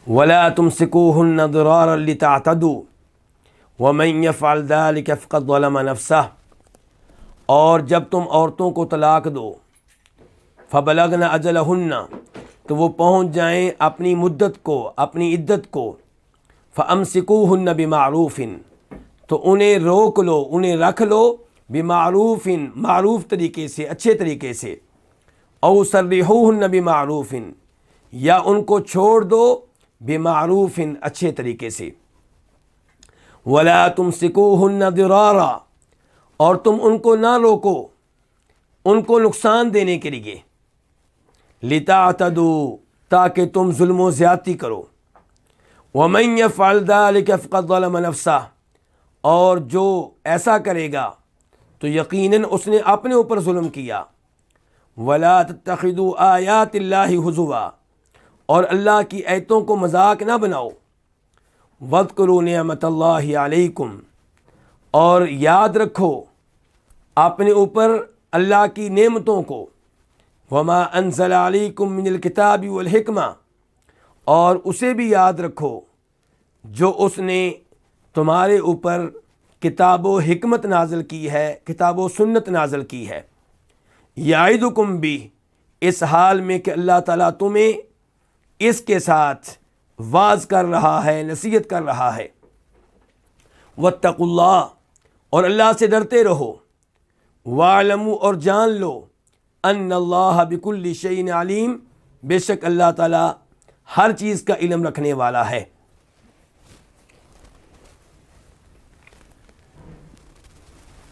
وَلَا تُمْسِكُوهُنَّ ضِرَارًا لِتَعْتَدُوا وَمَنْ يَفْعَلْ ذَلِكَ فَقَدْ ظَلَمَ نَفْسَهُ، اور جب تم عورتوں کو طلاق دو، فَبَلَغْنَ أَجَلَهُنَّ، تو وہ پہنچ جائیں اپنی مدت کو، اپنی عدت کو، فَأَمْسِكُوهُنَّ بِمَعْرُوفٍ، تو انہیں روک لو، انہیں رکھ لو، بِمَعْرُوفٍ، معروف طریقے سے، اچھے طریقے سے، او سَرِّحُوهُنَّ بِمَعْرُوفٍ، یا ان کو چھوڑ دو بِمَعْرُوفٍ، اچھے طریقے سے، وَلَا تُمْسِكُوهُنَّ ضِرَارًا، اور تم ان کو نہ روکو ان کو نقصان دینے کے لیے، لِتَعْتَدُوا، تاکہ تم ظلم و زیادتی کرو، وَمَنْ يَفْعَلْ ذَلِكَ فَقَدْ ظَلَمَ نَفْسَهُ، اور جو ایسا کرے گا تو یقیناً اس نے اپنے اوپر ظلم کیا، وَلَا تَتَّخِذُوا آیَاتِ اللَّهِ هُزُوًا، اور اللہ کی آیتوں کو مذاق نہ بناؤ، وَاذْكُرُوا نِعْمَتَ اللَّهِ عَلَيْكُمْ، اور یاد رکھو اپنے اوپر اللہ کی نعمتوں کو، وَمَا أَنزَلَ عَلَيْكُمْ مِنَ الْكِتَابِ وَالْحِكْمَةِ، اور اسے بھی یاد رکھو جو اس نے تمہارے اوپر کتاب و حکمت نازل کی ہے، کتاب و سنت نازل کی ہے، یعظکم بھی، اس حال میں کہ اللہ تعالیٰ تمہیں اس کے ساتھ واعظ کر رہا ہے، نصیحت کر رہا ہے، واتقوا اللہ، اور اللہ سے ڈرتے رہو، واعلموا، اور جان لو، ان اللہ بکل شیء علیم، بے شک اللہ تعالیٰ ہر چیز کا علم رکھنے والا ہے۔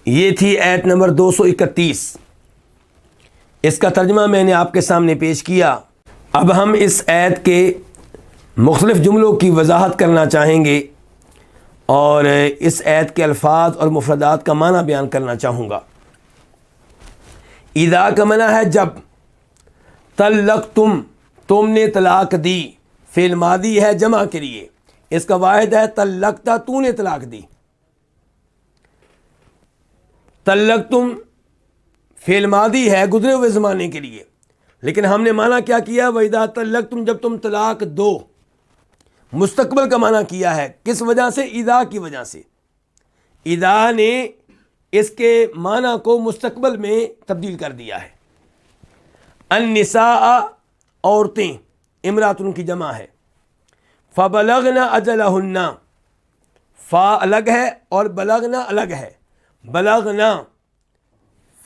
یہ تھی آیت نمبر 231۔ اس کا ترجمہ میں نے آپ کے سامنے پیش کیا۔ اب ہم اس آیت کے مختلف جملوں کی وضاحت کرنا چاہیں گے اور اس آیت کے الفاظ اور مفردات کا معنی بیان کرنا چاہوں گا۔ اذا کا معنی ہے جب، طلقتم، تم نے طلاق دی، فعل ماضی ہے جمع کے لیے، اس کا واحد ہے طلقتا، تو نے طلاق دی۔ طلقتم فعل ماضی ہے گزرے ہوئے زمانے کے لیے، لیکن ہم نے معنی کیا کیا؟ وَإِذَا طَلَّقْتُمْ، جب تم طلاق دو، مستقبل کا معنی کیا ہے، کس وجہ سے؟ اذا کی وجہ سے۔ اذا نے اس کے معنی کو مستقبل میں تبدیل کر دیا ہے۔ النساء، عورتیں، امراتن کی جمع ہے، فبلغنا اجلہن، فا الگ ہے اور بلغنا الگ ہے۔ بلغنا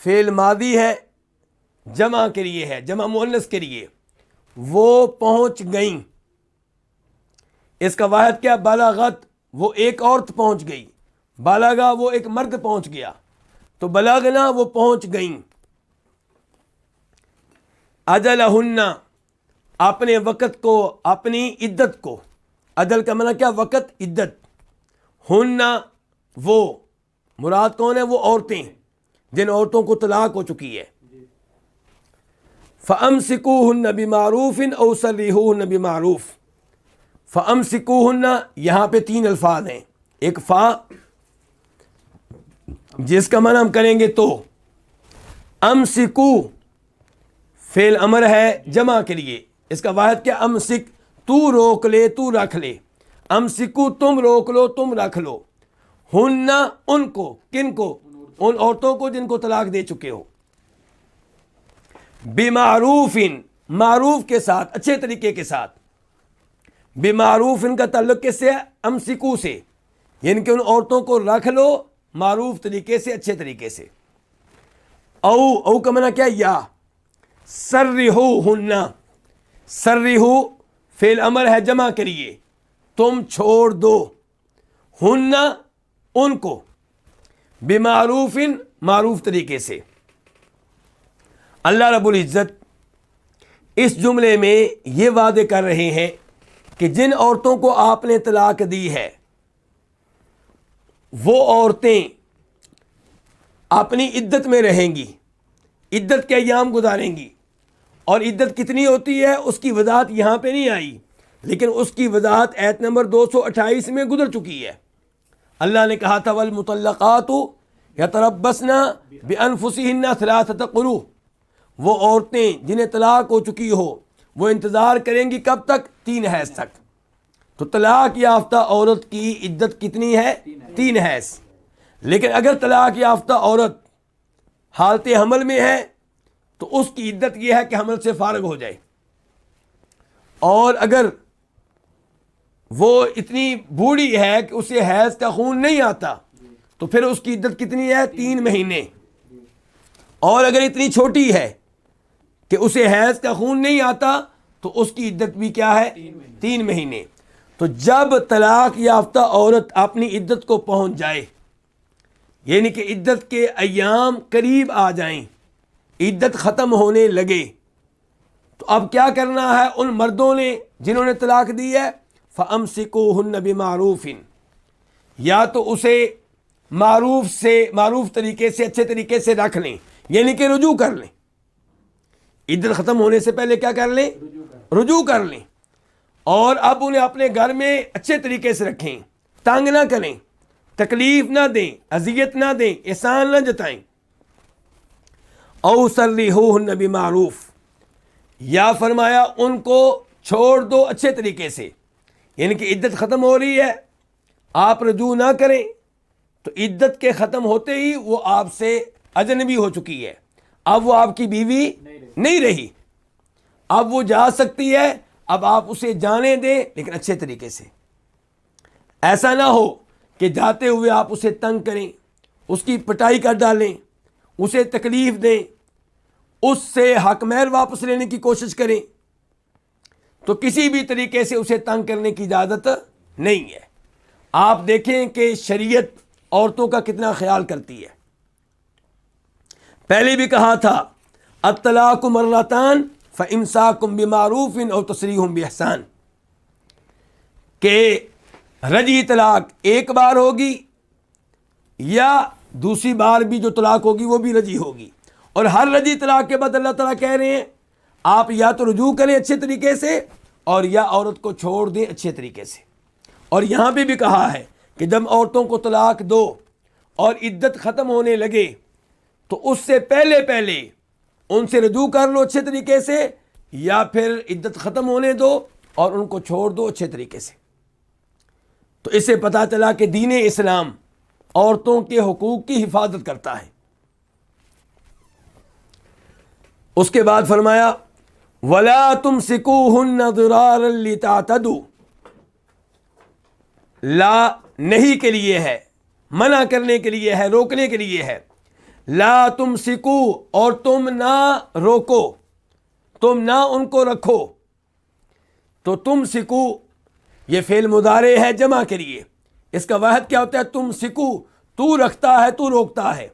فعل ماضی ہے جمع کے لیے ہے، جمع مؤنث کے لیے، وہ پہنچ گئیں، اس کا واحد کیا؟ بلغت، وہ ایک عورت پہنچ گئی، بالغا وہ ایک مرد پہنچ گیا، تو بلغنا وہ پہنچ گئیں، اجلہن اپنے وقت کو، اپنی عدت کو، اجل کا معنی کیا؟ وقت، عدت، ہن وہ، مراد کون ہے؟ وہ عورتیں جن عورتوں کو طلاق ہو چکی ہے۔ فَأَمْسِكُوهُنَّ بِمَعْرُوفٍ أَوْ سَرِّحُوهُنَّ بِمَعْرُوفٍ، فَأَمْسِكُوهُنَّ یہاں پہ 3 الفاظ ہیں. ایک فا جس کا معنی ہم کریں گے تو، امسکو فعل امر ہے جمع کے لیے، اس کا واحد کیا؟ امسک، تو روک لے، تو رکھ لے. امسکو تم روک لو، تم رکھ لو. ہن ان کو، کن کو؟ ان عورتوں کو جن کو طلاق دے چکے ہو. بمعروف، معروف کے ساتھ، اچھے طریقے کے ساتھ. بمعروف کا تعلق کس سے ہے؟ امسکو سے، یعنی کہ ان عورتوں کو رکھ لو معروف طریقے سے، اچھے طریقے سے. او کا معنی کیا؟ یا. سرحوہن، سرحو فعل امر ہے جمع کریے، تم چھوڑ دو. ہن ان کو، بمعروف معروف طریقے سے. اللہ رب العزت اس جملے میں یہ وعدے کر رہے ہیں کہ جن عورتوں کو آپ نے طلاق دی ہے وہ عورتیں اپنی عدت میں رہیں گی، عدت کے ایام گزاریں گی. اور عدت کتنی ہوتی ہے اس کی وضاحت یہاں پہ نہیں آئی، لیکن اس کی وضاحت آیت نمبر 228 میں گزر چکی ہے. اللہ نے کہا تھا والمطلقات یتربصن بانفسہن ثلاثۃ قروء، وہ عورتیں جنہیں طلاق ہو چکی ہو وہ انتظار کریں گی کب تک؟ 3 حیض تک. تو طلاق یافتہ عورت کی عدت کتنی ہے؟ 3 حیض. لیکن اگر طلاق یافتہ عورت حالت حمل میں ہے تو اس کی عدت یہ ہے کہ حمل سے فارغ ہو جائے. اور اگر وہ اتنی بوڑھی ہے کہ اسے حیض کا خون نہیں آتا تو پھر اس کی عدت کتنی ہے؟ 3 مہینے. اور اگر اتنی چھوٹی ہے کہ اسے حیض کا خون نہیں آتا تو اس کی عدت بھی کیا ہے؟ 3 مہینے. تو جب طلاق یافتہ عورت اپنی عدت کو پہنچ جائے، یعنی کہ عدت کے ایام قریب آ جائیں، عدت ختم ہونے لگے، تو اب کیا کرنا ہے ان مردوں نے جنہوں نے طلاق دی ہے؟ فَأَمْسِكُوهُنَّ بِمَعْرُوفٍ، یا تو اسے معروف طریقے سے، اچھے طریقے سے رکھ لیں، یعنی کہ رجوع کر لیں. عدت ختم ہونے سے پہلے کیا کر لیں؟ رجوع کر لیں. اور اب انہیں اپنے گھر میں اچھے طریقے سے رکھیں، تنگ نہ کریں، تکلیف نہ دیں، اذیت نہ دیں، احسان نہ جتائیں. او سرحوہن بمعروف، یا فرمایا ان کو چھوڑ دو اچھے طریقے سے، یعنی کہ عدت ختم ہو رہی ہے، آپ رجوع نہ کریں تو عدت کے ختم ہوتے ہی وہ آپ سے اجنبی ہو چکی ہے، اب وہ آپ کی بیوی نہیں رہی، اب وہ جا سکتی ہے. اب آپ اسے جانے دیں لیکن اچھے طریقے سے. ایسا نہ ہو کہ جاتے ہوئے آپ اسے تنگ کریں، اس کی پٹائی کر ڈالیں، اسے تکلیف دیں، اس سے حق مہر واپس لینے کی کوشش کریں. تو کسی بھی طریقے سے اسے تنگ کرنے کی اجازت نہیں ہے. آپ دیکھیں کہ شریعت عورتوں کا کتنا خیال کرتی ہے. پہلے بھی کہا تھا الطلاق مرتان فامساک بمعروف او تسریح باحسان، کہ رجعی طلاق ایک بار ہوگی یا دوسری بار بھی جو طلاق ہوگی وہ بھی رجعی ہوگی. اور ہر رجعی طلاق کے بعد اللہ تعالیٰ کہہ رہے ہیں آپ یا تو رجوع کریں اچھے طریقے سے اور یا عورت کو چھوڑ دیں اچھے طریقے سے. اور یہاں پہ بھی کہا ہے کہ جب عورتوں کو طلاق دو اور عدت ختم ہونے لگے تو اس سے پہلے ان سے رجوع کر لو اچھے طریقے سے، یا پھر عدت ختم ہونے دو اور ان کو چھوڑ دو اچھے طریقے سے. تو اس سے پتہ چلا کہ دین اسلام عورتوں کے حقوق کی حفاظت کرتا ہے. اس کے بعد فرمایا وَلَا تُمْسِكُوهُنَّ ضِرَارًا لِتَعْتَدُوا، لا نہیں کے لیے ہے، منع کرنے کے لیے ہے، روکنے کے لیے ہے. لا تمسکو، اور تم نہ روکو، تم نہ ان کو رکھو. تو تم سکو یہ فعل مضارع ہے جمع کے لیے، اس کا واحد کیا ہوتا ہے؟ تم سکو، تو رکھتا ہے، تو روکتا ہے.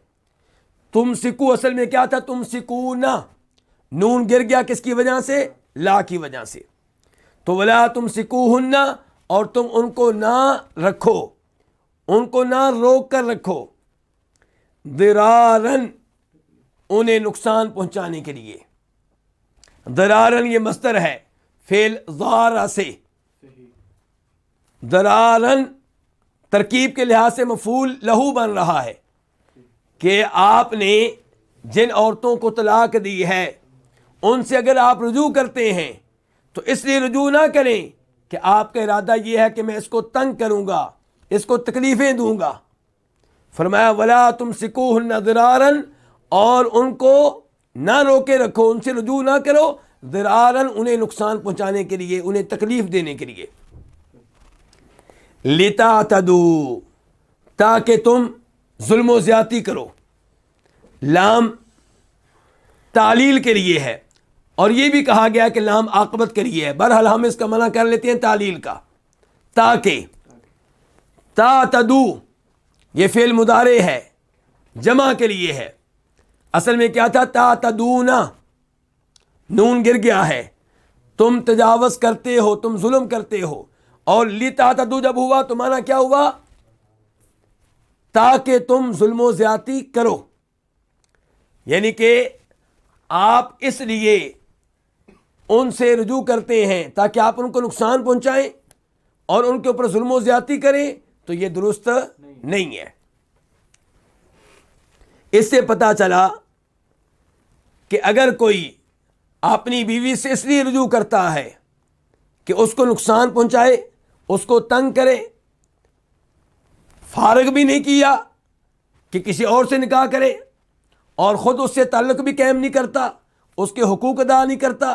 تم سکو اصل میں کیا تھا؟ تم سکونا، نون گر گیا کس کی وجہ سے؟ لا کی وجہ سے. تو ولا تم سکوہن، اور تم ان کو نہ رکھو، ان کو نہ روک کر رکھو. ضرارن، انہیں نقصان پہنچانے کے لیے. ضرارن یہ مصدر ہے فعل ضار سے، درارن ترکیب کے لحاظ سے مفعول لہو بن رہا ہے کہ آپ نے جن عورتوں کو طلاق دی ہے ان سے اگر آپ رجوع کرتے ہیں تو اس لیے رجوع نہ کریں کہ آپ کا ارادہ یہ ہے کہ میں اس کو تنگ کروں گا، اس کو تکلیفیں دوں گا۔ فرمایا ولا تمسکوہن ضرارن، اور ان کو نہ روکے رکھو، ان سے رجوع نہ کرو، ضرارن انہیں نقصان پہنچانے کے لیے، انہیں تکلیف دینے کے لیے، لتعتدوا تاکہ تم ظلم و زیادتی کرو۔ لام تعلیل کے لیے ہے، اور یہ بھی کہا گیا کہ لام عاقبت کے لیے ہے، بہرحال ہم اس کا منع کر لیتے ہیں تعلیل کا۔ تاکہ تعتدوا یہ فعل مضارع ہے، جمع کے لیے ہے، اصل میں کیا تھا؟ تعتدون، نون گر گیا ہے، تم تجاوز کرتے ہو، تم ظلم کرتے ہو، اور لتعتدوا جب ہوا تو معنی کیا ہوا؟ تاکہ تم ظلم و زیادتی کرو، یعنی کہ آپ اس لیے ان سے رجوع کرتے ہیں تاکہ آپ ان کو نقصان پہنچائیں اور ان کے اوپر ظلم و زیادتی کریں، تو یہ درست نہیں ہے۔ اس سے پتہ چلا کہ اگر کوئی اپنی بیوی سے اس لیے رجوع کرتا ہے کہ اس کو نقصان پہنچائے، اس کو تنگ کرے، فارغ بھی نہیں کیا کہ کسی اور سے نکاح کرے، اور خود اس سے تعلق بھی قائم نہیں کرتا، اس کے حقوق ادا نہیں کرتا،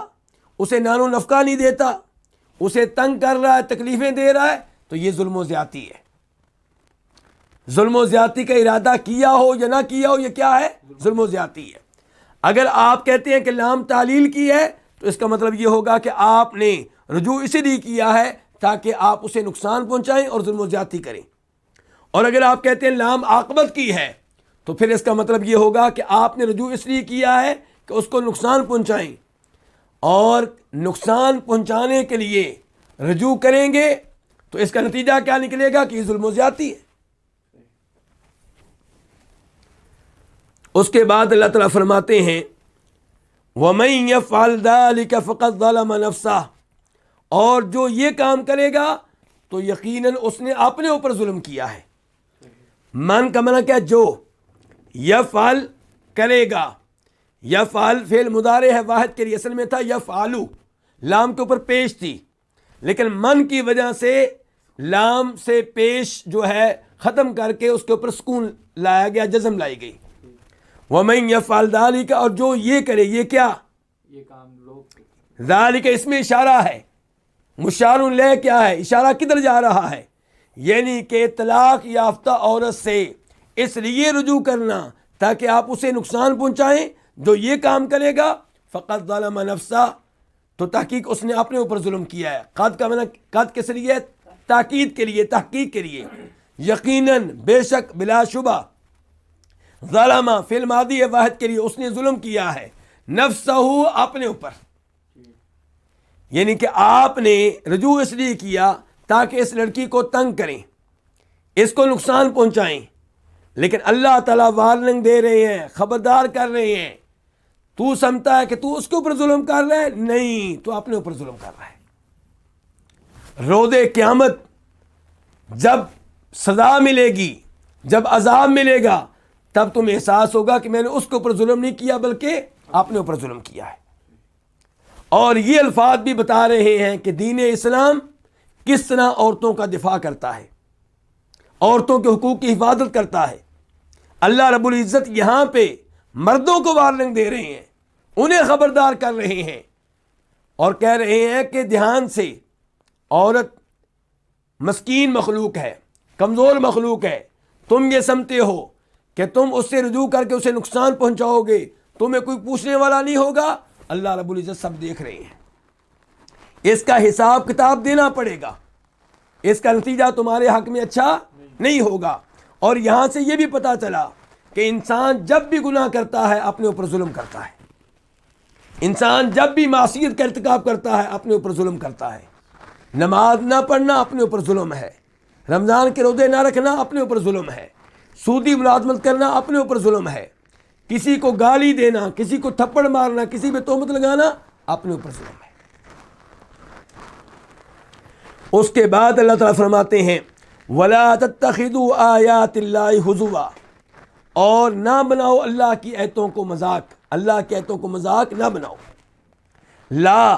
اسے نان و نفقہ نہیں دیتا، اسے تنگ کر رہا ہے، تکلیفیں دے رہا ہے، تو یہ ظلم و زیادتی ہے۔ ظلم و زیادتی کا ارادہ کیا ہو یا نہ کیا ہو، یہ کیا ہے؟ ظلم و زیادتی ہے۔ اگر آپ کہتے ہیں کہ لام تعلیل کی ہے تو اس کا مطلب یہ ہوگا کہ آپ نے رجوع اسی لیے کیا ہے تاکہ آپ اسے نقصان پہنچائیں اور ظلم و زیادتی کریں، اور اگر آپ کہتے ہیں لام عاقبت کی ہے تو پھر اس کا مطلب یہ ہوگا کہ آپ نے رجوع اس لیے کیا ہے کہ اس کو نقصان پہنچائیں، اور نقصان پہنچانے کے لیے رجوع کریں گے تو اس کا نتیجہ کیا نکلے گا کہ یہ ظلم و زیادتی ہے۔ اس کے بعد اللہ تعالیٰ فرماتے ہیں وَمَن يَفْعَلْ ذَلِكَ فَقَدْ ظَلَمَ نَفْسَهُ، اور جو یہ کام کرے گا تو یقیناً اس نے اپنے اوپر ظلم کیا ہے۔ من کا معنی کیا؟ جو یفعل کرے گا، یفعل فعل مضارع ہے واحد کے لیے، اصل میں تھا یفعلو، لام کے اوپر پیش تھی، لیکن من کی وجہ سے لام سے پیش جو ہے ختم کر کے اس کے اوپر سکون لایا گیا، جزم لائی گئی۔ وَمَن يَفْعَلْ ذَلِكَ، اور جو یہ کرے، یہ کیا؟ یہ کام لوگ ذالک اس میں اشارہ ہے، مشار الیہ کیا ہے؟ اشارہ کدھر جا رہا ہے؟ یعنی کہ طلاق یافتہ عورت سے اس لیے رجوع کرنا تاکہ آپ اسے نقصان پہنچائیں، جو یہ کام کرے گا فقط ظلم نفسہ، تو تحقیق اس نے اپنے اوپر ظلم کیا ہے۔ قد کا معنی قد کس لیے؟ تاکید کے لیے، تحقیق کے لیے، یقیناً، بے شک، بلا شبہ، ظلم فعل ماضی ہے واحد کے لیے، اس نے ظلم کیا ہے، نفسہ اپنے اوپر، یعنی کہ آپ نے رجوع اس لیے کیا تاکہ اس لڑکی کو تنگ کریں، اس کو نقصان پہنچائیں، لیکن اللہ تعالیٰ وارننگ دے رہے ہیں، خبردار کر رہے ہیں، تو سمجھتا ہے کہ تو اس کے اوپر ظلم کر رہا ہے، نہیں، تو اپنے اوپر ظلم کر رہا ہے۔ روز قیامت جب سزا ملے گی، جب عذاب ملے گا، تب تمہیں احساس ہوگا کہ میں نے اس کے اوپر ظلم نہیں کیا بلکہ اپنے اوپر ظلم کیا ہے۔ اور یہ الفاظ بھی بتا رہے ہیں کہ دین اسلام کس طرح عورتوں کا دفاع کرتا ہے، عورتوں کے حقوق کی حفاظت کرتا ہے۔ اللہ رب العزت یہاں پہ مردوں کو وارننگ دے رہے ہیں، انہیں خبردار کر رہے ہیں، اور کہہ رہے ہیں کہ دھیان سے، عورت مسکین مخلوق ہے، کمزور مخلوق ہے، تم یہ سمجھتے ہو کہ تم اس سے رجوع کر کے اسے نقصان پہنچاؤ گے، تمہیں کوئی پوچھنے والا نہیں ہوگا، اللہ رب العزت سب دیکھ رہے ہیں، اس کا حساب کتاب دینا پڑے گا، اس کا نتیجہ تمہارے حق میں اچھا نہیں ہوگا۔ اور یہاں سے یہ بھی پتہ چلا کہ انسان جب بھی گناہ کرتا ہے اپنے اوپر ظلم کرتا ہے، انسان جب بھی معصیت کا ارتکاب کرتا ہے اپنے اوپر ظلم کرتا ہے۔ نماز نہ پڑھنا اپنے اوپر ظلم ہے، رمضان کے روزے نہ رکھنا اپنے اوپر ظلم ہے، سودی ملازمت کرنا اپنے اوپر ظلم ہے، کسی کو گالی دینا، کسی کو تھپڑ مارنا، کسی پہ تہمت لگانا اپنے اوپر ظلم ہے۔ اس کے بعد اللہ تعالیٰ فرماتے ہیں وَلَا تَتَّخِذُوا آيَاتِ اللَّهِ هُزُوًا، اور نہ بناؤ اللہ کی آیتوں کو مذاق، اللہ کی آیتوں کو مذاق نہ بناؤ۔ لا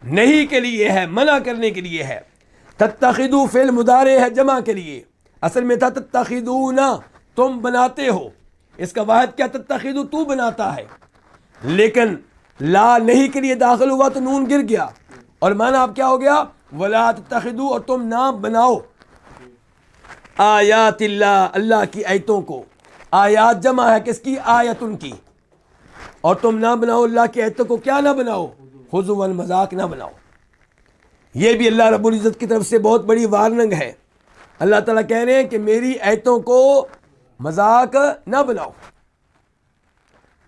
نہیں کے لیے ہے، منع کرنے کے لیے ہے۔ تتخذوا فعل مضارع ہے جمع کے لیے، اصل میں تھا تتخذون، تم بناتے ہو، اس کا واحد کیا تتخذوا تو بناتا ہے، لیکن لا نہیں کے لیے داخل ہوا تو نون گر گیا، اور معنی اب کیا ہو گیا ولا تتخذوا، اور تم نہ بناؤ آیات اللہ، اللہ کی آیتوں کو۔ آیات جمع ہے کس کی؟ آیت ان کی، اور تم نہ بناؤ اللہ کی آیتوں کو، کیا نہ بناؤ؟ ہزوا، مذاق نہ بناؤ۔ یہ بھی اللہ رب العزت کی طرف سے بہت بڑی وارننگ ہے۔ اللہ تعالیٰ کہہ رہے ہیں کہ میری آیتوں کو مذاق نہ بناؤ۔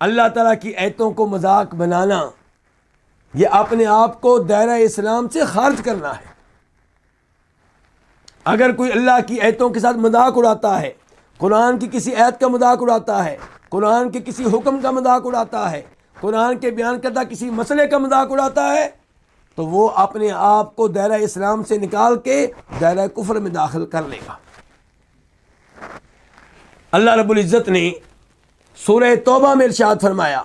اللہ تعالیٰ کی آیتوں کو مذاق بنانا یہ اپنے آپ کو دائرہ اسلام سے خارج کرنا ہے۔ اگر کوئی اللہ کی آیتوں کے ساتھ مذاق اڑاتا ہے، قرآن کی کسی آیت کا مذاق اڑاتا ہے، قرآن کے کسی حکم کا مذاق اڑاتا ہے، قرآن کے بیان کردہ کسی مسئلے کا مذاق اڑاتا ہے، تو وہ اپنے آپ کو دائرہ اسلام سے نکال کے دائرہ کفر میں داخل کر لے گا۔ اللہ رب العزت نے سورہ توبہ میں ارشاد فرمایا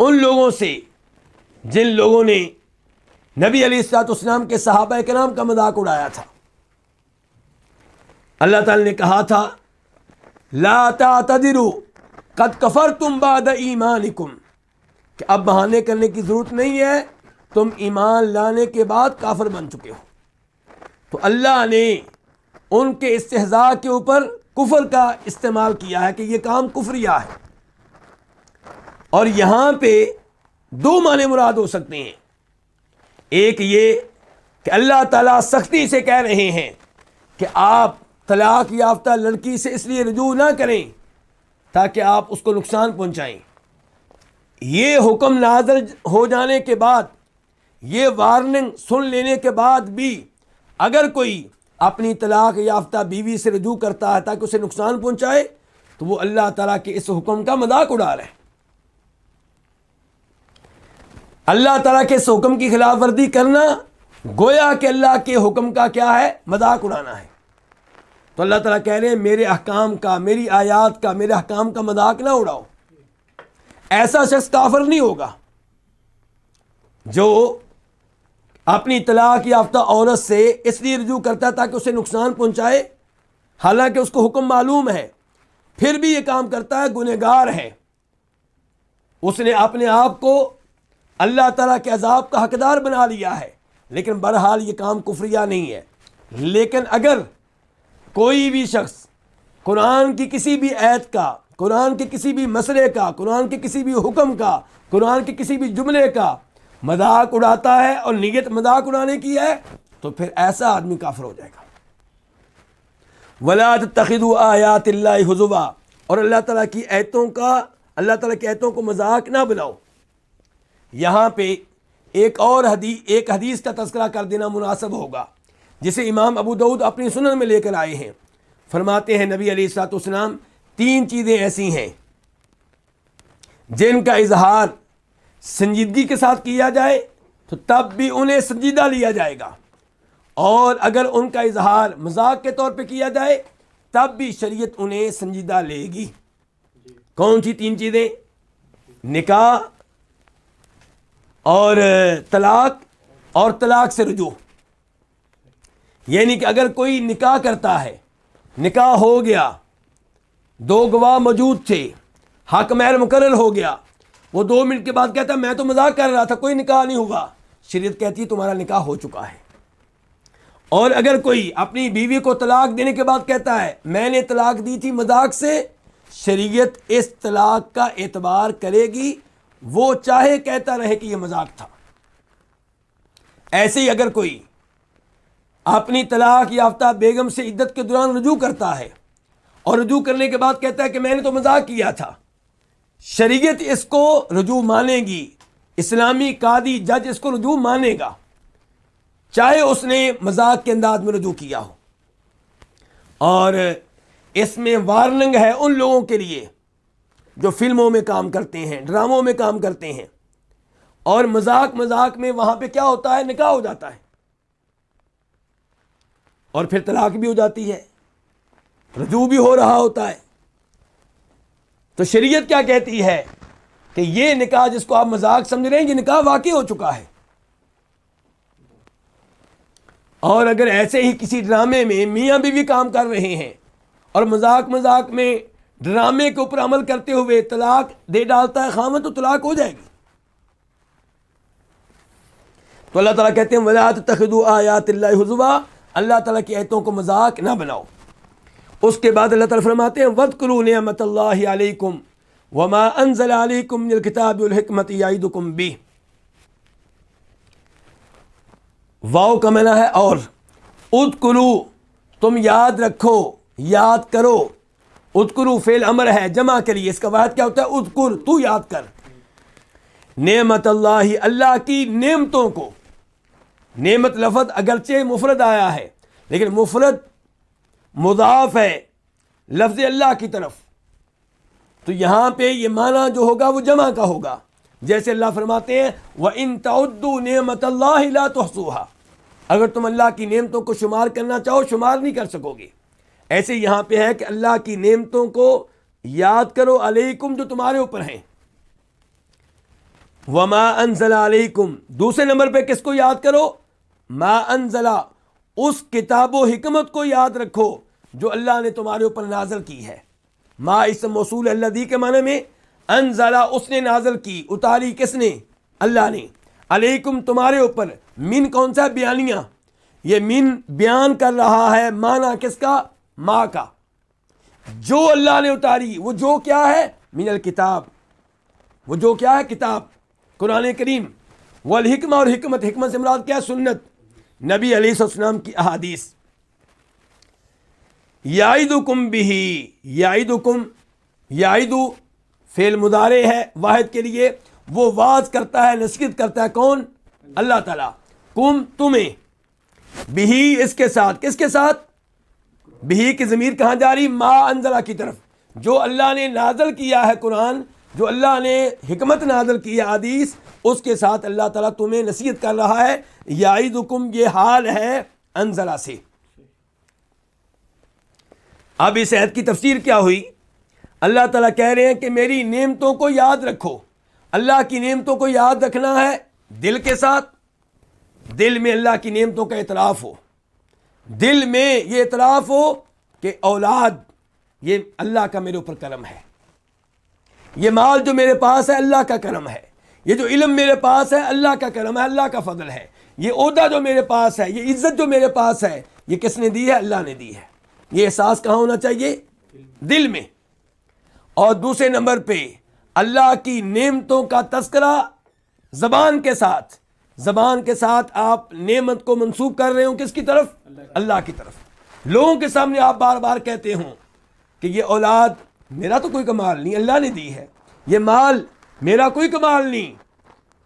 ان لوگوں سے جن لوگوں نے نبی علیہ الصلوۃ والسلام کے صحابہ کرام کا مذاق اڑایا تھا، اللہ تعالی نے کہا تھا لا تعتذروا قد کفرتم بعد ایمانکم، کہ اب بہانے کرنے کی ضرورت نہیں ہے، تم ایمان لانے کے بعد کافر بن چکے ہو۔ تو اللہ نے ان کے استہزاء کے اوپر کفر کا استعمال کیا ہے کہ یہ کام کفریہ ہے۔ اور یہاں پہ دو معنی مراد ہو سکتے ہیں، ایک یہ کہ اللہ تعالیٰ سختی سے کہہ رہے ہیں کہ آپ طلاق یافتہ لڑکی سے اس لیے رجوع نہ کریں تاکہ آپ اس کو نقصان پہنچائیں۔ یہ حکم نازل ہو جانے کے بعد، یہ وارننگ سن لینے کے بعد بھی اگر کوئی اپنی طلاق یافتہ بیوی سے رجوع کرتا ہے تاکہ اسے نقصان پہنچائے، تو وہ اللہ تعالیٰ کے اس حکم کا مذاق اڑا رہے ہیں۔ اللہ تعالیٰ کے اس حکم کی خلاف ورزی کرنا گویا کہ اللہ کے حکم کا کیا ہے؟ مذاق اڑانا ہے۔ تو اللہ تعالیٰ کہہ رہے ہیں میرے احکام کا، میری آیات کا، میرے احکام کا مذاق نہ اڑاؤ۔ ایسا شخص کافر نہیں ہوگا جو اپنی طلاق یافتہ عورت سے اس لیے رجوع کرتا ہے تاکہ اسے نقصان پہنچائے، حالانکہ اس کو حکم معلوم ہے، پھر بھی یہ کام کرتا ہے، گنہگار ہے۔ اس نے اپنے آپ کو اللہ تعالیٰ کے عذاب کا حقدار بنا لیا ہے، لیکن بہرحال یہ کام کفریہ نہیں ہے۔ لیکن اگر کوئی بھی شخص قرآن کی کسی بھی آیت کا، قرآن کے کسی بھی مسئلے کا، قرآن کے کسی بھی حکم کا، قرآن کے کسی بھی جملے کا مذاق اڑاتا ہے اور نیت مذاق اڑانے کی ہے، تو پھر ایسا آدمی کافر ہو جائے گا۔ وَلَا تَتَّخِذُوا آیَاتِ اللَّهِ هُزُوًا، اور اللہ تعالیٰ کی آیتوں کا، اللہ تعالیٰ کی آیتوں کو مذاق نہ بناؤ۔ یہاں پہ ایک حدیث کا تذکرہ کر دینا مناسب ہوگا، جسے امام ابو داؤد اپنی سنن میں لے کر آئے ہیں۔ فرماتے ہیں نبی علیہ الصلوۃ والسلام تین چیزیں ایسی ہیں جن کا اظہار سنجیدگی کے ساتھ کیا جائے تو تب بھی انہیں سنجیدہ لیا جائے گا، اور اگر ان کا اظہار مذاق کے طور پہ کیا جائے تب بھی شریعت انہیں سنجیدہ لے گی۔ کون سی تین چیزیں؟ نکاح اور طلاق اور طلاق سے رجوع۔ یعنی کہ اگر کوئی نکاح کرتا ہے، نکاح ہو گیا، دو گواہ موجود تھے، حق مہر مقرر ہو گیا، وہ 2 منٹ کے بعد کہتا ہے میں تو مذاق کر رہا تھا، کوئی نکاح نہیں ہوا، شریعت کہتی ہے تمہارا نکاح ہو چکا ہے۔ اور اگر کوئی اپنی بیوی کو طلاق دینے کے بعد کہتا ہے میں نے طلاق دی تھی مذاق سے، شریعت اس طلاق کا اعتبار کرے گی، وہ چاہے کہتا رہے کہ یہ مذاق تھا۔ ایسے ہی اگر کوئی اپنی طلاق یافتہ بیگم سے عدت کے دوران رجوع کرتا ہے اور رجوع کرنے کے بعد کہتا ہے کہ میں نے تو مذاق کیا تھا، شریعت اس کو رجوع مانے گی، اسلامی قاضی جج اس کو رجوع مانے گا، چاہے اس نے مذاق کے انداز میں رجوع کیا ہو۔ اور اس میں وارننگ ہے ان لوگوں کے لیے جو فلموں میں کام کرتے ہیں، ڈراموں میں کام کرتے ہیں، اور مذاق میں وہاں پہ کیا ہوتا ہے؟ نکاح ہو جاتا ہے۔ اور پھر طلاق بھی ہو جاتی ہے، رجوع بھی ہو رہا ہوتا ہے۔ تو شریعت کیا کہتی ہے کہ یہ نکاح جس کو آپ مذاق سمجھ رہے ہیں، یہ نکاح واقع ہو چکا ہے۔ اور اگر ایسے ہی کسی ڈرامے میں میاں بیوی کام کر رہے ہیں اور مذاق میں ڈرامے کے اوپر عمل کرتے ہوئے طلاق دے ڈالتا ہے خاوند، تو طلاق ہو جائے گی۔ تو اللہ تعالیٰ کہتے ہیں وَلَا تَتَّخِذُوا آیَاتِ اللَّهِ هُزُوًا، اللہ تعالیٰ کی آیتوں کو مذاق نہ بناؤ۔ اس کے بعد اللہ تعالیٰ فرماتے ہیں وَاذْكُرُوا نِعْمَتَ اللَّهِ عَلَيْكُمْ وَمَا أَنزَلَ عَلَيْكُمْ مِنَ الْكِتَابِ وَالْحِكْمَةِ يَعِظُكُمْ بِهِ۔ واو کا معنی ہے اور، اذکروا تم یاد رکھو، یاد کرو۔ اذکروا فعل امر ہے جمع کے لیے، اس کا واحد کیا ہوتا ہے؟ اذکر، تو یاد کر۔ نعمت اللہ، اللہ کی نعمتوں کو۔ نعمت لفظ اگرچہ مفرد آیا ہے لیکن مفرد مضاف ہے لفظ اللہ کی طرف، تو یہاں پہ یہ معنی جو ہوگا وہ جمع کا ہوگا۔ جیسے اللہ فرماتے ہیں وَإِن تَعُدُّوا نِعْمَتَ اللَّهِ لَا تُحْصُوهَا، اگر تم اللہ کی نعمتوں کو شمار کرنا چاہو شمار نہیں کر سکو گے۔ ایسے یہاں پہ ہے کہ اللہ کی نعمتوں کو یاد کرو، علیکم جو تمہارے اوپر ہیں، وما انزل علیکم، دوسرے نمبر پہ کس کو یاد کرو؟ ما انزلہ، اس کتاب و حکمت کو یاد رکھو جو اللہ نے تمہارے اوپر نازل کی ہے۔ ما اسم موصول الذی کے معنی میں، انزلہ اس نے نازل کی، اتاری کس نے؟ اللہ نے، علیکم تمہارے اوپر، من کون سا؟ بیانیہ، یہ من بیان کر رہا ہے معنی کس کا؟ ما کا۔ جو اللہ نے اتاری، وہ جو کیا ہے؟ من الکتاب، وہ جو کیا ہے؟ کتاب، قرآن کریم، والحکمہ، اور حکمت، حکمت سے مراد کیا ہے؟ سنت، نبی علیہ السلام کی احادیث۔ یعظکم بہ، یعظکم، یعظ فعل مضارع ہے واحد کے لیے، وہ واعظ کرتا ہے، نصیحت کرتا ہے، کون؟ اللہ تعالیٰ، کم تمہیں، بہ اس کے ساتھ، کس کے ساتھ؟ بہ کی ضمیر کہاں جاری؟ ما انزلہ کی طرف، جو اللہ نے نازل کیا ہے قرآن، جو اللہ نے حکمت نازل کی ہے حدیث، اس کے ساتھ اللہ تعالیٰ تمہیں نصیحت کر رہا ہے۔ یعظکم یہ حال ہے انزلہ سے۔ اب اس آیت کی تفسیر کیا ہوئی؟ اللہ تعالیٰ کہہ رہے ہیں کہ میری نعمتوں کو یاد رکھو۔ اللہ کی نعمتوں کو یاد رکھنا ہے دل کے ساتھ، دل میں اللہ کی نعمتوں کا اعتراف ہو، دل میں یہ اعتراف ہو کہ اولاد یہ اللہ کا میرے اوپر کرم ہے، یہ مال جو میرے پاس ہے اللہ کا کرم ہے، یہ جو علم میرے پاس ہے اللہ کا کرم ہے، اللہ کا فضل ہے، یہ عہدہ جو میرے پاس ہے، یہ عزت جو میرے پاس ہے، یہ کس نے دی ہے؟ اللہ نے دی ہے۔ یہ احساس کہاں ہونا چاہیے؟ دل میں۔ اور دوسرے نمبر پہ اللہ کی نعمتوں کا تذکرہ زبان کے ساتھ، زبان کے ساتھ آپ نعمت کو منسوب کر رہے ہوں کس کی طرف؟ اللہ کی طرف۔ لوگوں کے سامنے آپ بار بار کہتے ہوں کہ یہ اولاد میرا تو کوئی کمال نہیں، اللہ نے دی ہے، یہ مال میرا کوئی کمال نہیں،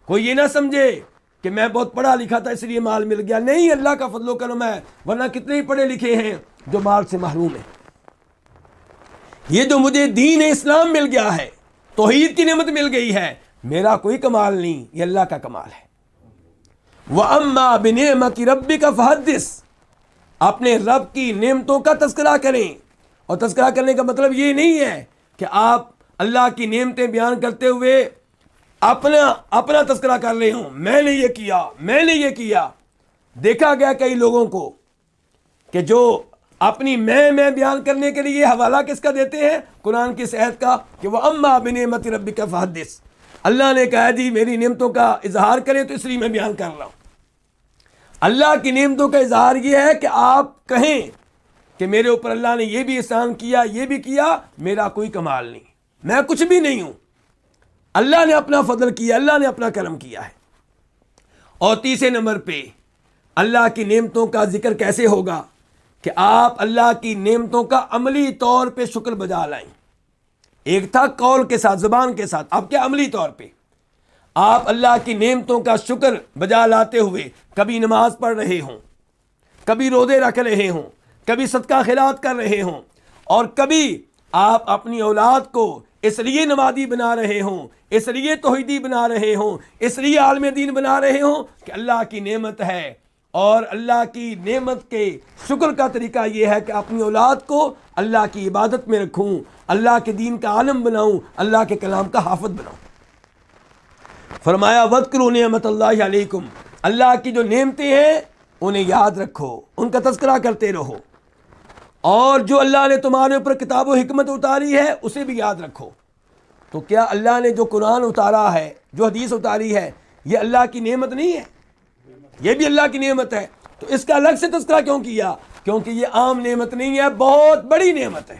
کوئی یہ نہ سمجھے کہ میں بہت پڑھا لکھا تھا اس لیے مال مل گیا، نہیں، اللہ کا فضل و کرم ہے، ورنہ کتنے ہی پڑھے لکھے ہیں جو مال سے محروم ہیں۔ یہ جو مجھے دین اسلام مل گیا ہے، توحید کی نعمت مل گئی ہے، میرا کوئی کمال نہیں، یہ اللہ کا کمال ہے۔ وَأَمَّا بِنِعْمَةِ رَبِّكَ فَحَدِّثْ، اپنے رب کی نعمتوں کا تذکرہ کریں۔ اور تذکرہ کرنے کا مطلب یہ نہیں ہے کہ آپ اللہ کی نعمتیں بیان کرتے ہوئے اپنا تذکرہ کر رہے ہوں، میں نے یہ کیا، میں نے یہ کیا۔ دیکھا گیا کئی لوگوں کو کہ جو اپنی میں بیان کرنے کے لیے حوالہ کس کا دیتے ہیں؟ قرآن کی اس آیت کا کہ وَأَمَّا بِنِعْمَةِ رَبِّكَ فَحَدِّثْ، اللہ نے کہا جی میری نعمتوں کا اظہار کریں تو اس لیے میں بیان کر رہا ہوں۔ اللہ کی نعمتوں کا اظہار یہ ہے کہ آپ کہیں کہ میرے اوپر اللہ نے یہ بھی احسان کیا، یہ بھی کیا، میرا کوئی کمال نہیں، میں کچھ بھی نہیں ہوں، اللہ نے اپنا فضل کیا، اللہ نے اپنا کرم کیا ہے۔ اور تیسرے نمبر پہ اللہ کی نعمتوں کا ذکر کیسے ہوگا کہ آپ اللہ کی نعمتوں کا عملی طور پہ شکر بجا لائیں۔ ایک تھا قول کے ساتھ، زبان کے ساتھ، اب کیا عملی طور پہ آپ اللہ کی نعمتوں کا شکر بجا لاتے ہوئے کبھی نماز پڑھ رہے ہوں، کبھی روزے رکھ رہے ہوں، کبھی صدقہ خیرات کر رہے ہوں، اور کبھی آپ اپنی اولاد کو اس لیے نمازی بنا رہے ہوں، اس لیے توحیدی بنا رہے ہوں، اس لیے عالم دین بنا رہے ہوں کہ اللہ کی نعمت ہے اور اللہ کی نعمت کے شکر کا طریقہ یہ ہے کہ اپنی اولاد کو اللہ کی عبادت میں رکھوں، اللہ کے دین کا عالم بناؤں، اللہ کے کلام کا حافظ بناؤں۔ فرمایا وَاذْكُرُوا نِعْمَتَ اللَّهِ عَلَيْكُمْ، اللہ کی جو نعمتیں ہیں انہیں یاد رکھو، ان کا تذکرہ کرتے رہو، اور جو اللہ نے تمہارے اوپر کتاب و حکمت اتاری ہے اسے بھی یاد رکھو۔ تو کیا اللہ نے جو قرآن اتارا ہے، جو حدیث اتاری ہے، یہ اللہ کی نعمت نہیں ہے؟ یہ بھی اللہ کی نعمت ہے، تو اس کا الگ سے تذکرہ کیوں کیا؟ کیونکہ یہ عام نعمت نہیں ہے، بہت بڑی نعمت ہے۔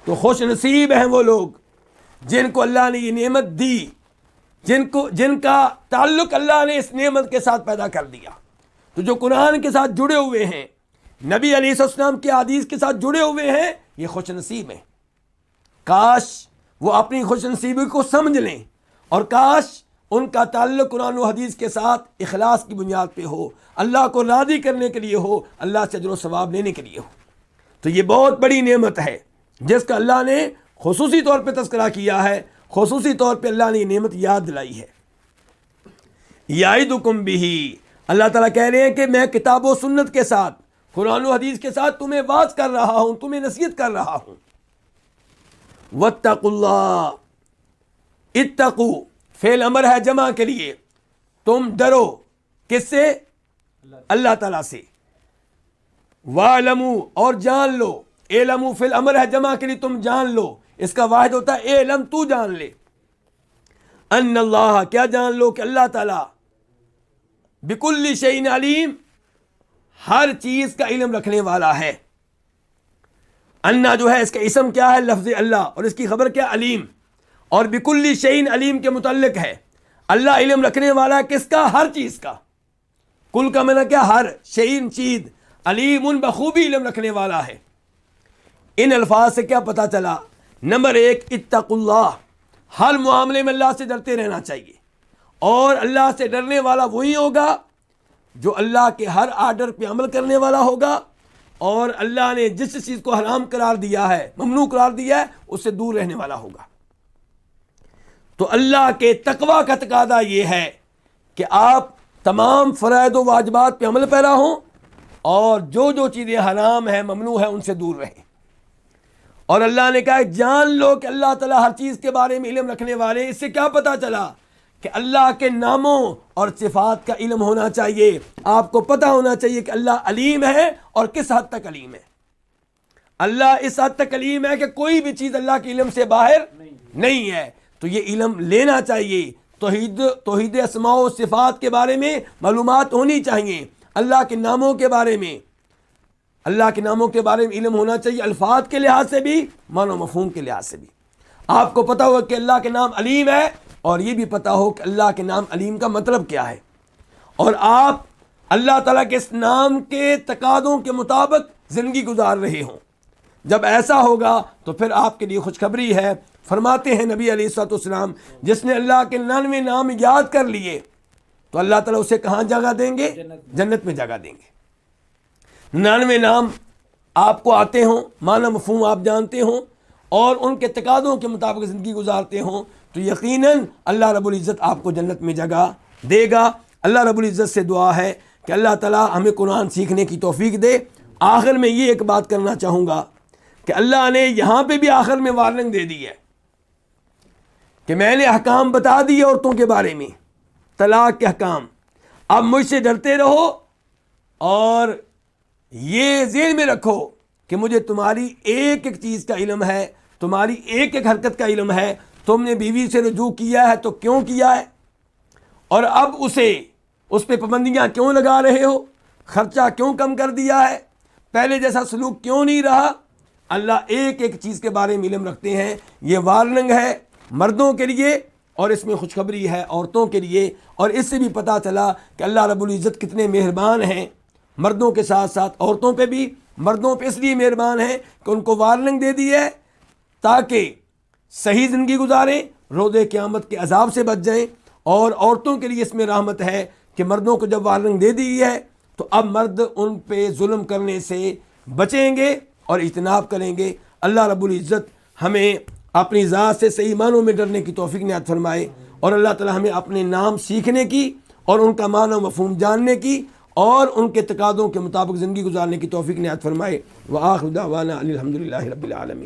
تو خوش نصیب ہیں وہ لوگ جن کو اللہ نے یہ نعمت دی، جن کا تعلق اللہ نے اس نعمت کے ساتھ پیدا کر دیا۔ تو جو قرآن کے ساتھ جڑے ہوئے ہیں، نبی علیہ السلام کی حدیث کے ساتھ جڑے ہوئے ہیں، یہ خوش نصیب ہیں۔ کاش وہ اپنی خوش نصیبی کو سمجھ لیں، اور کاش ان کا تعلق قرآن و حدیث کے ساتھ اخلاص کی بنیاد پہ ہو، اللہ کو راضی کرنے کے لیے ہو، اللہ سے اجر و ثواب لینے کے لیے ہو۔ تو یہ بہت بڑی نعمت ہے جس کا اللہ نے خصوصی طور پہ تذکرہ کیا ہے، خصوصی طور پہ اللہ نے یہ نعمت یاد دلائی ہے۔ یعظکم بہ، اللہ تعالیٰ کہہ رہے ہیں کہ میں کتاب و سنت کے ساتھ، قرآن و حدیث کے ساتھ تمہیں واعظ کر رہا ہوں، تمہیں نصیحت کر رہا ہوں۔ واتقوا اللہ، اتقوا فعل امر ہے جمع کے لیے، تم ڈرو کس سے؟ اللہ تعالیٰ سے۔ وَاعْلَمُوا، اور جان لو، اعلموا فعل امر ہے جمع کے لیے، تم جان لو، اس کا واحد ہوتا ہے اعلم، تو جان لے، ان اللہ، کیا جان لو کہ اللہ تعالیٰ بکل شیء علیم، ہر چیز کا علم رکھنے والا ہے۔ انا جو ہے اس کا اسم کیا ہے؟ لفظ اللہ، اور اس کی خبر کیا؟ علیم، اور بکل شیء علیم کے متعلق ہے۔ اللہ علم رکھنے والا ہے کس کا؟ ہر چیز کا۔ کل کا معنی کیا؟ ہر، شیء چیز، علیم بخوبی علم رکھنے والا ہے۔ ان الفاظ سے کیا پتہ چلا؟ نمبر ایک، اتقوا اللہ، ہر معاملے میں اللہ سے ڈرتے رہنا چاہیے، اور اللہ سے ڈرنے والا وہی ہوگا جو اللہ کے ہر آرڈر پہ عمل کرنے والا ہوگا، اور اللہ نے جس چیز کو حرام قرار دیا ہے، ممنوع قرار دیا ہے، اس سے دور رہنے والا ہوگا۔ تو اللہ کے تقویٰ کا تقاضا یہ ہے کہ آپ تمام فرائض و واجبات پہ عمل پیرا ہوں، اور جو جو چیزیں حرام ہیں، ممنوع ہیں، ان سے دور رہیں۔ اور اللہ نے کہا جان لو کہ اللہ تعالیٰ ہر چیز کے بارے میں علم رکھنے والے۔ اس سے کیا پتہ چلا؟ کہ اللہ کے ناموں اور صفات کا علم ہونا چاہیے، آپ کو پتہ ہونا چاہیے کہ اللہ علیم ہے، اور کس حد تک علیم ہے۔ اللہ اس حد تک علیم ہے کہ کوئی بھی چیز اللہ کے علم سے باہر نہیں ہے، تو یہ علم لینا چاہیے۔ توحید اسماء و صفات کے بارے میں معلومات ہونی چاہیے، اللہ کے ناموں کے بارے میں، اللہ کے ناموں کے بارے میں علم ہونا چاہیے، الفاظ کے لحاظ سے بھی، معنی و مفہوم کے لحاظ سے بھی۔ آپ کو پتہ ہو کہ اللہ کے نام علیم ہے، اور یہ بھی پتہ ہو کہ اللہ کے نام علیم کا مطلب کیا ہے، اور آپ اللہ تعالیٰ کے اس نام کے تقاضوں کے مطابق زندگی گزار رہے ہوں۔ جب ایسا ہوگا تو پھر آپ کے لیے خوشخبری ہے۔ فرماتے ہیں نبی علیہ الصلوۃ والسلام، جس نے اللہ کے 99 نام یاد کر لیے تو اللہ تعالیٰ اسے کہاں جگہ دیں گے؟ جنت میں جگہ دیں گے۔ 99 نام آپ کو آتے ہوں، معنی مفہوم آپ جانتے ہوں، اور ان کے تقاضوں کے مطابق زندگی گزارتے ہوں، تو یقیناً اللہ رب العزت آپ کو جنت میں جگہ دے گا۔ اللہ رب العزت سے دعا ہے کہ اللہ تعالیٰ ہمیں قرآن سیکھنے کی توفیق دے۔ آخر میں یہ ایک بات کرنا چاہوں گا کہ اللہ نے یہاں پہ بھی آخر میں وارننگ دے دی ہے کہ میں نے احکام بتا دیے عورتوں کے بارے میں، طلاق کے احکام، اب مجھ سے ڈرتے رہو، اور یہ ذہن میں رکھو کہ مجھے تمہاری ایک ایک چیز کا علم ہے، تمہاری ایک ایک حرکت کا علم ہے۔ تم نے بیوی سے رجوع کیا ہے تو کیوں کیا ہے، اور اب اس پہ پابندیاں کیوں لگا رہے ہو، خرچہ کیوں کم کر دیا ہے، پہلے جیسا سلوک کیوں نہیں رہا۔ اللہ ایک ایک چیز کے بارے میں علم رکھتے ہیں۔ یہ وارننگ ہے مردوں کے لیے، اور اس میں خوشخبری ہے عورتوں کے لیے، اور اس سے بھی پتہ چلا کہ اللہ رب العزت کتنے مہربان ہیں، مردوں کے ساتھ ساتھ عورتوں پہ بھی۔ مردوں پہ اس لیے مہربان ہیں کہ ان کو وارننگ دے دی ہے تاکہ صحیح زندگی گزاریں، روز قیامت کے عذاب سے بچ جائیں، اور عورتوں کے لیے اس میں رحمت ہے کہ مردوں کو جب وارننگ دے دی ہے تو اب مرد ان پہ ظلم کرنے سے بچیں گے اور اجتناب کریں گے۔ اللہ رب العزت ہمیں اپنی ذات سے صحیح معنوں میں ڈرنے کی توفیق عنایت فرمائے، اور اللہ تعالی ہمیں اپنے نام سیکھنے کی اور ان کا معنی و مفہوم جاننے کی اور ان کے تقاضوں کے مطابق زندگی گزارنے کی توفیق عنایت فرمائے۔ وآخر دعوانا الحمدللہ رب العالمین۔